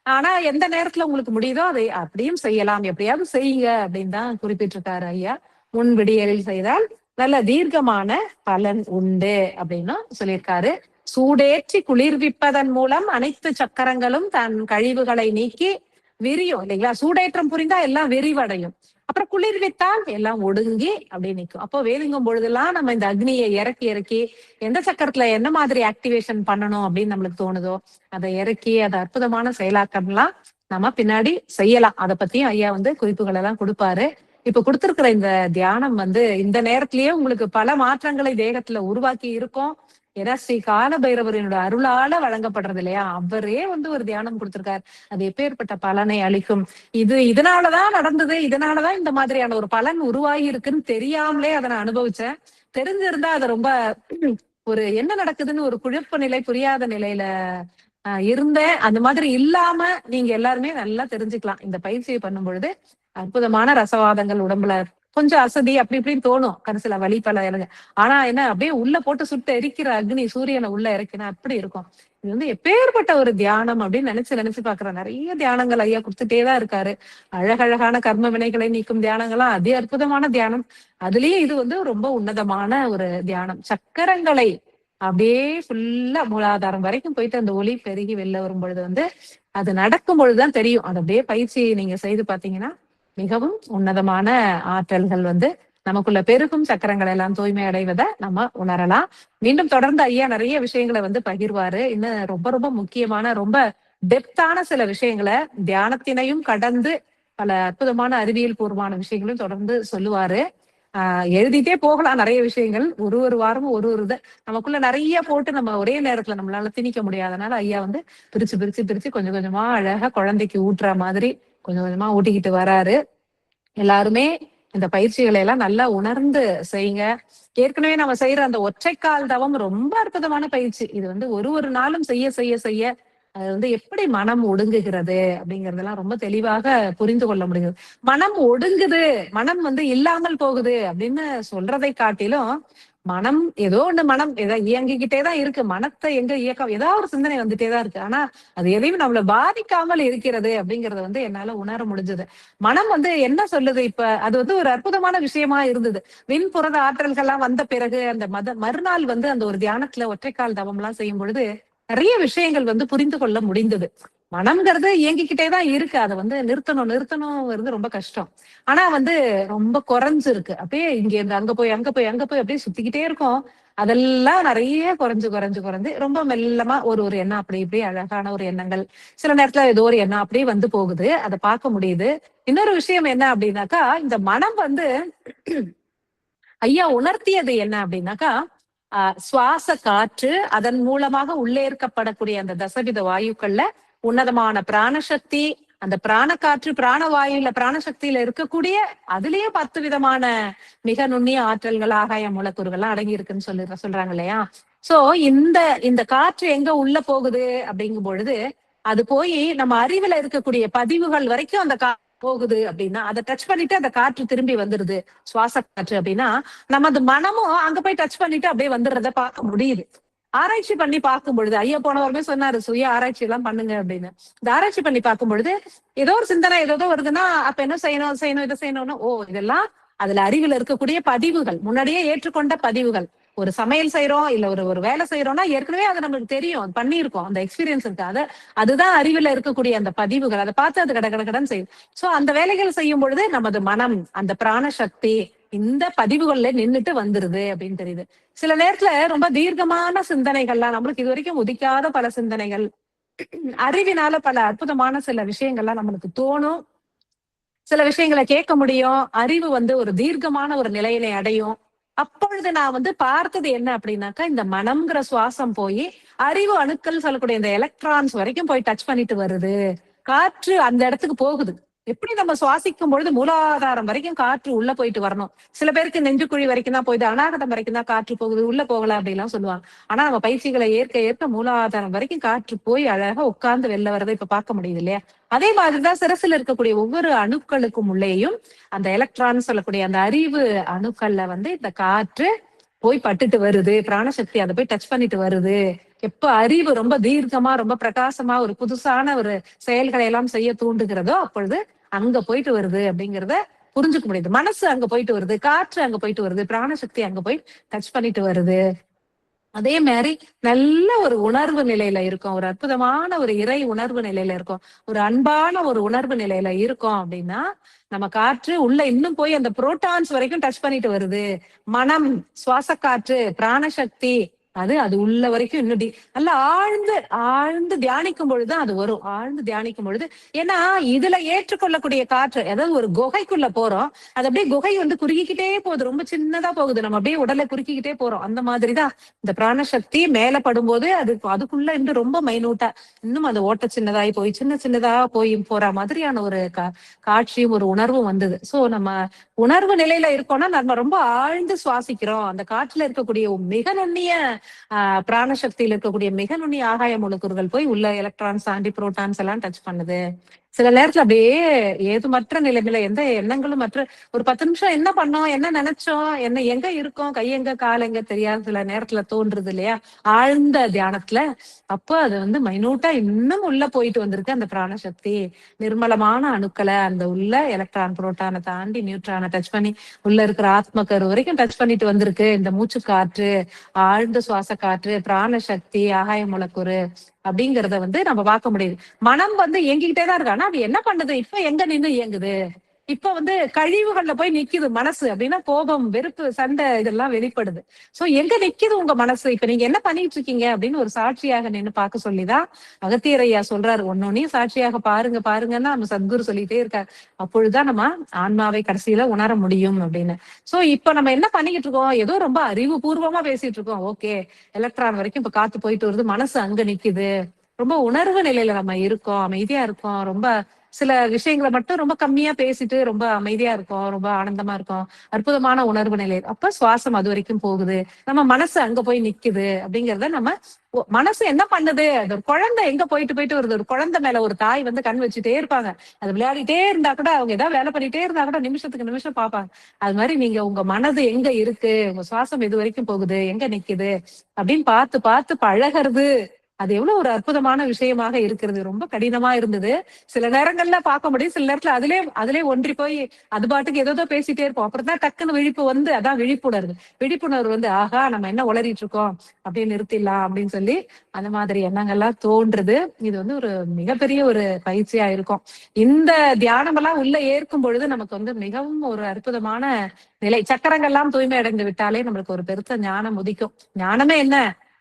ஆனா எந்த நேரத்துல உங்களுக்கு முடியுதோ அதை அப்படியும் செய்யலாம், எப்படியாவது செய்யுங்க அப்படின்னு தான் குறிப்பிட்டிருக்காரு ஐயா. முன் விடியலில் செய்தால் நல்ல தீர்க்கமான பலன் உண்டு அப்படின்னு சொல்லியிருக்காரு. சூடேற்றி குளிர்விப்பதன் மூலம் அனைத்து சக்கரங்களும் தன் கழிவுகளை நீக்கி விரியும் இல்லைங்களா. சூடேற்றம் புரிந்தா எல்லாம் விரிவடையும். அப்புறம் குளிர்வித்தால் எல்லாம் ஒடுங்கி அப்படியே நிற்கும். அப்போ வேலுங்கும் பொழுதெல்லாம் நம்ம இந்த அக்னியை இறக்கி எந்த சக்கரத்துல என்ன மாதிரி ஆக்டிவேஷன் பண்ணணும் அப்படின்னு நம்மளுக்கு தோணுதோ அதை இறக்கி அதை அற்புதமான செயலாக்கம்லாம் நம்ம பின்னாடி செய்யலாம். அதை பத்தியும் ஐயா வந்து குறிப்புகள் எல்லாம் கொடுப்பாரு. இப்ப கொடுத்திருக்கிற இந்த தியானம் வந்து இந்த நேரத்திலேயே உங்களுக்கு பல மாற்றங்களை தேகத்துல உருவாக்கி இருக்கும். ஏன்னா ஸ்ரீ கால பைரவரினோட அருளால வழங்கப்படுறது இல்லையா, அவரே வந்து ஒரு தியானம் கொடுத்திருக்காரு. அது எப்பேற்பட்ட பலனை அளிக்கும். இதனாலதான் நடந்தது, இதனாலதான் இந்த மாதிரியான ஒரு பலன் உருவாகி இருக்குன்னு தெரியாமலே அதை நான் அனுபவிச்சேன். தெரிஞ்சிருந்தா அதை ரொம்ப ஒரு என்ன நடக்குதுன்னு ஒரு குழப்ப நிலை, புரியாத நிலையில இருந்தேன். அந்த மாதிரி இல்லாம நீங்க எல்லாருமே நல்லா தெரிஞ்சுக்கலாம். இந்த பயிற்சியை பண்ணும் பொழுது அற்புதமான ரசவாதங்கள் உடம்புல கொஞ்சம் அசதி அப்படி இப்படின்னு தோணும், கடைசியில வலி பல எனக்கு. ஆனா என்ன அப்படியே உள்ள போட்டு சுட்டு எரிக்கிற அக்னி சூரியனை உள்ள இறக்கினா அப்படி இருக்கும். இது வந்து எப்பேற்பட்ட ஒரு தியானம் அப்படின்னு நினைச்சு நினைச்சு பாக்குறேன். நிறைய தியானங்கள் ஐயா கொடுத்துட்டேதான் இருக்காரு. அழகழகான கர்ம வினைகளை நீக்கும் தியானங்கள்லாம் அதி அற்புதமான தியானம். அதுலயே இது வந்து ரொம்ப உன்னதமான ஒரு தியானம். சக்கரங்களை அப்படியே ஃபுல்லா மூலாதாரம் வரைக்கும் போயிட்டு அந்த ஒளி பெருகி வெளில வரும் பொழுது வந்து அது நடக்கும் பொழுதுதான் தெரியும். அது அப்படியே பயிற்சி நீங்க செய்து பாத்தீங்கன்னா மிகவும் உன்னதமான ஆற்றல்கள் வந்து நமக்குள்ள பெருகும், சக்கரங்கள் எல்லாம் தூய்மை அடைவதை நம்ம உணரலாம். மீண்டும் தொடர்ந்து ஐயா நிறைய விஷயங்களை வந்து பகிர்வாரு. இன்னும் ரொம்ப ரொம்ப முக்கியமான ரொம்ப டெப்தான சில விஷயங்களை தியானத்தினையும் கடந்து பல அற்புதமான அறிவியல் பூர்வமான விஷயங்களையும் தொடர்ந்து சொல்லுவாரு. எழுதிட்டே போகலாம் நிறைய விஷயங்கள். ஒரு ஒரு வாரமும் ஒரு ஒரு நமக்குள்ள நிறைய போட்டு நம்ம ஒரே நேரத்துல நம்மளால திணிக்க முடியாதனால ஐயா வந்து பிரிச்சு பிரிச்சு பிரிச்சு கொஞ்சம் கொஞ்சமா அழகா குழந்தைக்கு ஊட்டுற மாதிரி கொஞ்சம் கொஞ்சமா ஊட்டிக்கிட்டு வராரு. எல்லாருமே இந்த பயிற்சிகளை எல்லாம் நல்லா உணர்ந்து செய்யுங்க. ஏற்கனவே நம்ம செய்யற அந்த ஒற்றைக்கால் தவம் ரொம்ப அற்புதமான பயிற்சி. இது வந்து ஒரு ஒரு நாளும் செய்ய செய்ய செய்ய அது வந்து எப்படி மனம் ஒடுங்குகிறது அப்படிங்கறதெல்லாம் ரொம்ப தெளிவாக புரிந்து கொள்ள முடியுது. மனம் ஒடுங்குது, மனம் வந்து இல்லாமல் போகுது அப்படின்னு சொல்றதை காட்டிலும் மனம் ஏதோ ஒண்ணு மனம் ஏதோ இயங்கிக்கிட்டேதான் இருக்கு. மனத்தை எங்க இயக்கம் ஏதாவது ஒரு சிந்தனை வந்துட்டேதான் இருக்கு. ஆனா அது எதையும் நம்மள பாதிக்காமல் இருக்கிறது அப்படிங்கறத வந்து என்னால உணர முடிஞ்சது. மனம் வந்து என்ன சொல்லுது இப்ப அது வந்து ஒரு அற்புதமான விஷயமா இருந்தது. விண்புறத ஆற்றல்கள்லாம் வந்த பிறகு அந்த மறுநாள் வந்து அந்த ஒரு தியானத்துல ஒற்றைக்கால் தவம் எல்லாம் செய்யும் பொழுது நிறைய விஷயங்கள் வந்து புரிந்து கொள்ள முடிந்தது. மனம்ங்கிறது இயங்கிக்கிட்டேதான் இருக்கு. அதை வந்து நிறுத்தணும்ங்கிறது ரொம்ப கஷ்டம். ஆனா வந்து ரொம்ப குறைஞ்சிருக்கு. அப்படியே இங்க இருந்து அங்க போய் அங்க போய் அங்க போய் அப்படியே சுத்திக்கிட்டே இருக்கும். அதெல்லாம் நிறைய குறைஞ்சு குறைஞ்சு குறைஞ்சு ரொம்ப மெல்லமா ஒரு ஒரு எண்ணம் அப்படி இப்படி அழகான ஒரு எண்ணங்கள். சில நேரத்துல ஏதோ ஒரு எண்ணம் அப்படியே வந்து போகுது. அதை பார்க்க முடியுது. இன்னொரு விஷயம் என்ன அப்படின்னாக்கா இந்த மனம் வந்து ஐயா உணர்த்தியது என்ன அப்படின்னாக்கா சுவாச காற்று அதன் மூலமாக உள்ளேற்கப்படக்கூடிய அந்த தசவித வாயுக்கள்ல உன்னதமான பிராணசக்தி, அந்த பிராண காற்று பிராணவாயுல பிராணசக்தியில இருக்கக்கூடிய அதுலயே 10 விதமான மிக நுண்ணிய ஆற்றல்கள் ஆகாய மூலக்கூறுகள்லாம் அடங்கி இருக்குன்னு சொல்றாங்க இல்லையா. சோ இந்த இந்த காற்று எங்க உள்ள போகுது அப்படிங்கும் பொழுது அது போய் நம்ம அறிவுல இருக்கக்கூடிய பதிவுகள் வரைக்கும் அந்த போகுது அப்படின்னா அதை டச் பண்ணிட்டு அந்த காற்று திரும்பி வந்துருது. சுவாச காற்று அப்படின்னா நமது மனமும் அங்க போய் டச் பண்ணிட்டு அப்படியே வந்துடுறத பார்க்க முடியுது. ஆராய்ச்சி பண்ணி பார்க்கும் பொழுது ஐயா போனவருமே சொன்னாரு சுய ஆராய்ச்சி எல்லாம் பண்ணுங்க அப்படின்னு. இந்த ஆராய்ச்சி பண்ணி பார்க்கும் பொழுது ஏதோ ஒரு சிந்தனை ஏதோ வருதுன்னா அப்ப என்ன செய்யணும் செய்யணும் இதை செய்யணும்னு இதெல்லாம் அதுல அறிவுல இருக்கக்கூடிய பதிவுகள், முன்னாடியே ஏற்றுக்கொண்ட பதிவுகள். ஒரு சமையல் செய்யறோம் இல்ல ஒரு ஒரு வேலை செய்யறோம்னா ஏற்கனவே அது நமக்கு தெரியும், பண்ணியிருக்கோம், அந்த எக்ஸ்பீரியன்ஸ் இருக்கு. அதுதான் அறிவுல இருக்கக்கூடிய அந்த பதிவுகள். அதை பார்த்து அது கடகடன்னு செய்யும். சோ அந்த வேலைகள் செய்யும் பொழுது நமது மனம் அந்த பிராணசக்தி இந்த பதிவுகள்ல நின்னுட்டு வந்துருது அப்படின்னு தெரியுது. சில நேரத்துல ரொம்ப தீர்க்கமான சிந்தனைகள்லாம் நம்மளுக்கு இது வரைக்கும் உதிக்காத பல சிந்தனைகள், அறிவினால பல அற்புதமான சில விஷயங்கள்லாம் நம்மளுக்கு தோணும். சில விஷயங்களை கேட்க முடியும். அறிவு வந்து ஒரு தீர்க்கமான ஒரு நிலையினை அடையும். அப்பொழுது நான் வந்து பார்த்தது என்ன அப்படின்னாக்கா இந்த மனம்ங்கிற சுவாசம் போய் அறிவு அணுக்கள் சொல்லக்கூடிய இந்த எலக்ட்ரான்ஸ் வரைக்கும் போய் டச் பண்ணிட்டு வருது. காற்று அந்த இடத்துக்கு போகுது. எப்படி நம்ம சுவாசிக்கும் பொழுது மூலாதாரம் வரைக்கும் காற்று உள்ள போயிட்டு வரணும். சில பேருக்கு நெஞ்சுக்குழி வரைக்கும் தான் போயிட்டு அநாகதம் வரைக்கும் தான் காற்று போகுது, உள்ள போகல அப்படிலாம் சொல்லுவாங்க. ஆனா நம்ம பயிற்சிகளை ஏற்க ஏற்க மூலாதாரம் வரைக்கும் காற்று போய் அழகா உட்கார்ந்து வெளில வரதை இப்ப பார்க்க முடியுது இல்லையா. அதே மாதிரிதான் சிரசுல இருக்கக்கூடிய ஒவ்வொரு அணுக்களுக்கும் உள்ளேயும் அந்த எலக்ட்ரான் சொல்லக்கூடிய அந்த அறிவு அணுக்கள்ல வந்து இந்த காற்று போய் பட்டுட்டு வருது. பிராணசக்தி அதை போய் டச் பண்ணிட்டு வருது. எப்ப அறிவு ரொம்ப தீர்க்கமா ரொம்ப பிரகாசமா ஒரு புதுசான ஒரு செயல்களை எல்லாம் செய்ய தூண்டுகிறதோ அப்பொழுது அங்க போயிட்டு வருது அப்படிங்கிறத புரிஞ்சுக்க முடியுது. மனசு அங்க போயிட்டு வருது, காற்று அங்க போயிட்டு வருது, பிராணசக்தி அங்க போய் டச் பண்ணிட்டு வருது. அதே மாதிரி நல்ல ஒரு உணர்வு நிலையில இருக்கும், ஒரு அற்புதமான ஒரு இறை உணர்வு நிலையில இருக்கும், ஒரு அன்பான ஒரு உணர்வு நிலையில இருக்கும் அப்படின்னா நம்ம காற்று உள்ள இன்னும் போய் அந்த புரோட்டான்ஸ் வரைக்கும் டச் பண்ணிட்டு வருது. மனம், சுவாச காற்று, பிராணசக்தி அது உள்ள வரைக்கும் இன்னும் நல்லா ஆழ்ந்து ஆழ்ந்து தியானிக்கும் பொழுதுதான் அது வரும். ஆழ்ந்து தியானிக்கும் பொழுது ஏன்னா இதுல ஏற்றுக்கொள்ளக்கூடிய காற்று, அதாவது ஒரு குகைக்குள்ள போறோம், அது அப்படியே குகை வந்து குறுகிக்கிட்டே போகுது, ரொம்ப சின்னதா போகுது, நம்ம அப்படியே உடலை குறுக்கிக்கிட்டே போறோம். அந்த மாதிரிதான் இந்த பிராணசக்தி மேல படும்போது அதுக்குள்ள இன்னும் ரொம்ப மைனூட்டா இன்னும் அந்த ஓட்ட சின்னதாகி போய் சின்ன சின்னதா போய் போற மாதிரியான ஒரு காட்சியும் ஒரு உணர்வும் வந்தது. சோ நம்ம உணர்வு நிலையில இருக்கோம்னா நம்ம ரொம்ப ஆழ்ந்து சுவாசிக்கிறோம். அந்த காற்றுல இருக்கக்கூடிய மிக நுண்ணிய பிராணசக்தியில இருக்கக்கூடிய மிக நுண்ணிய ஆகாய மூலக்கூறுகள் போய் உள்ள எலக்ட்ரான்ஸ் ஆன்டி புரோட்டான்ஸ் எல்லாம் டச் பண்ணுது. சில நேரத்துல அப்படியே ஏதுமற்ற நிலைமையில எந்த எண்ணங்களும் மற்ற ஒரு 10 நிமிஷம் என்ன பண்ணோம், என்ன நினைச்சோம், என்ன எங்க இருக்கோம், கை எங்க கால் எங்க தெரியாது சில நேரத்துல தோன்றுது இல்லையா? ஆழ்ந்த தியானத்துல. அப்ப அது வந்து மைனூட்டா இன்னும் உள்ள போயிட்டு வந்திருக்கு அந்த பிராணசக்தி. நிர்மலமான அணுக்களை அந்த உள்ள எலக்ட்ரான், புரோட்டானை தாண்டி நியூட்ரானை டச் பண்ணி உள்ள இருக்கிற ஆத்ம கரு வரைக்கும் டச் பண்ணிட்டு வந்திருக்கு. இந்த மூச்சு காற்று, ஆழ்ந்த சுவாச காற்று, பிராணசக்தி, ஆகாய மூலக்கூறு அப்படிங்கறத வந்து நம்ம பார்க்க முடியுது. மனம் வந்து இயங்கிக்கிட்டே தான் இருக்கு. ஆனா அது என்ன பண்ணுது? இப்ப எங்க நின்னு இயங்குது? இப்ப வந்து கழிவுகள்ல போய் நிக்குது மனசு அப்படின்னா கோபம், வெறுப்பு, சண்டை இதெல்லாம் வெளிப்படுது. சோ எங்க நிக்குது உங்க மனசு? இப்ப நீங்க என்ன பண்ணிட்டு இருக்கீங்க அப்படின்னு ஒரு சாட்சியாக நின்னு பார்க்க சொல்லிதான் அகத்தியர் ஐயா சொல்றாரு. ஒன்னொன்னையும் சாட்சியாக பாருங்க பாருங்கன்னா நம்ம சத்குரு சொல்லிட்டே இருக்காரு. அப்பொழுதுதான் நம்ம ஆன்மாவை கடைசியில உணர முடியும் அப்படின்னு. சோ இப்ப நம்ம என்ன பண்ணிக்கிட்டு இருக்கோம்? ஏதோ ரொம்ப அறிவுபூர்வமா பேசிட்டு இருக்கோம். ஓகே, எலக்ட்ரான் வரைக்கும் இப்ப காத்து போயிட்டு வருது, மனசு அங்க நிக்குது. ரொம்ப உணர்வு நிலையில நம்ம இருக்கோம், அமைதியா இருக்கோம். ரொம்ப சில விஷயங்களை மட்டும் ரொம்ப கம்மியா பேசிட்டு ரொம்ப அமைதியா இருக்கோம், ரொம்ப ஆனந்தமா இருக்கோம். அற்புதமான உணர்வு நிலை. அப்ப சுவாசம் அது வரைக்கும் போகுது, நம்ம மனசு அங்க போய் நிக்குது அப்படிங்கறத நம்ம மனசு என்ன பண்ணுது? அது ஒரு குழந்தை எங்க போயிட்டு போயிட்டு வருது. ஒரு குழந்தை மேல ஒரு தாய் வந்து கண் வச்சுட்டே இருப்பாங்க. அது விளையாடிட்டே இருந்தா கூட, அவங்க ஏதாவது வேலை பண்ணிட்டே இருந்தா கூட நிமிஷத்துக்கு நிமிஷம் பார்ப்பாங்க. அது மாதிரி நீங்க உங்க மனது எங்க இருக்கு, உங்க சுவாசம் எது வரைக்கும் போகுது, எங்க நிக்குது அப்படின்னு பார்த்து பார்த்து பழகிறது. அது எவ்வளவு ஒரு அற்புதமான விஷயமாக இருக்கிறது. ரொம்ப கடினமா இருந்தது. சில நேரங்கள்ல பார்க்க முடியும், சில நேரத்துல அதிலே ஒன்றி போய் அது பாட்டுக்கு ஏதோ பேசிட்டே இருப்போம். அப்புறம் தான் டக்குன்னு விழிப்பு வந்து, அதான் விழிப்புணர்வு. விழிப்புணர்வு வந்து ஆகா நம்ம என்ன உளறிட்டு இருக்கோம் அப்படின்னு நிறுத்திடலாம் அப்படின்னு சொல்லி அந்த மாதிரி எண்ணங்கள்லாம் தோன்றுது. இது வந்து ஒரு மிகப்பெரிய ஒரு பயிற்சியா இருக்கும். இந்த தியானம் எல்லாம் உள்ள ஏற்கும் பொழுது நமக்கு வந்து மிகவும் ஒரு அற்புதமான நிலை. சக்கரங்கள்லாம் தூய்மை அடைந்து விட்டாலே நம்மளுக்கு ஒரு பெருத்த ஞானம் உதிக்கும். ஞானமே என்ன?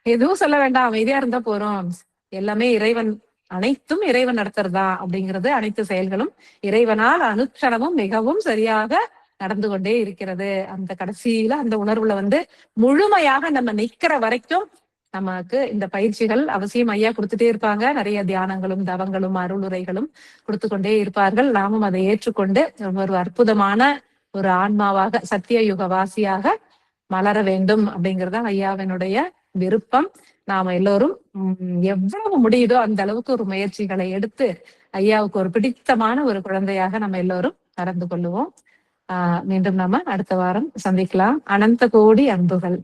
எதுவும் சொல்ல வேண்டாம், அமைதியா இருந்தா போறோம். எல்லாமே இறைவன், அனைத்தும் இறைவன் நடத்துறதா அப்படிங்கிறது. அனைத்து செயல்களும் இறைவனால் அனுட்சணமும் மிகவும் சரியாக நடந்து கொண்டே இருக்கிறது. அந்த கடைசியில அந்த உணர்வுல வந்து முழுமையாக நம்ம நிக்கிற வரைக்கும் நமக்கு இந்த பயிற்சிகள் அவசியம். ஐயா கொடுத்துட்டே இருப்பாங்க. நிறைய தியானங்களும் தவங்களும் அருளுரைகளும் கொடுத்து கொண்டே இருப்பார்கள். நாமும் அதை ஏற்றுக்கொண்டு ஒரு அற்புதமான ஒரு ஆன்மாவாக, சத்திய யுக வாசியாக மலர வேண்டும் அப்படிங்கறத ஐயாவினுடைய விருப்பம். நாம எல்லோரும் எவ்வளவு முடியுதோ அந்த அளவுக்கு ஒரு முயற்சிகளை எடுத்து ஐயாவுக்கு ஒரு பிடித்தமான ஒரு குழந்தையாக நம்ம எல்லோரும் நடந்து கொள்ளுவோம். மீண்டும் நம்ம அடுத்த வாரம் சந்திக்கலாம். அனந்த கோடி அன்புகள்.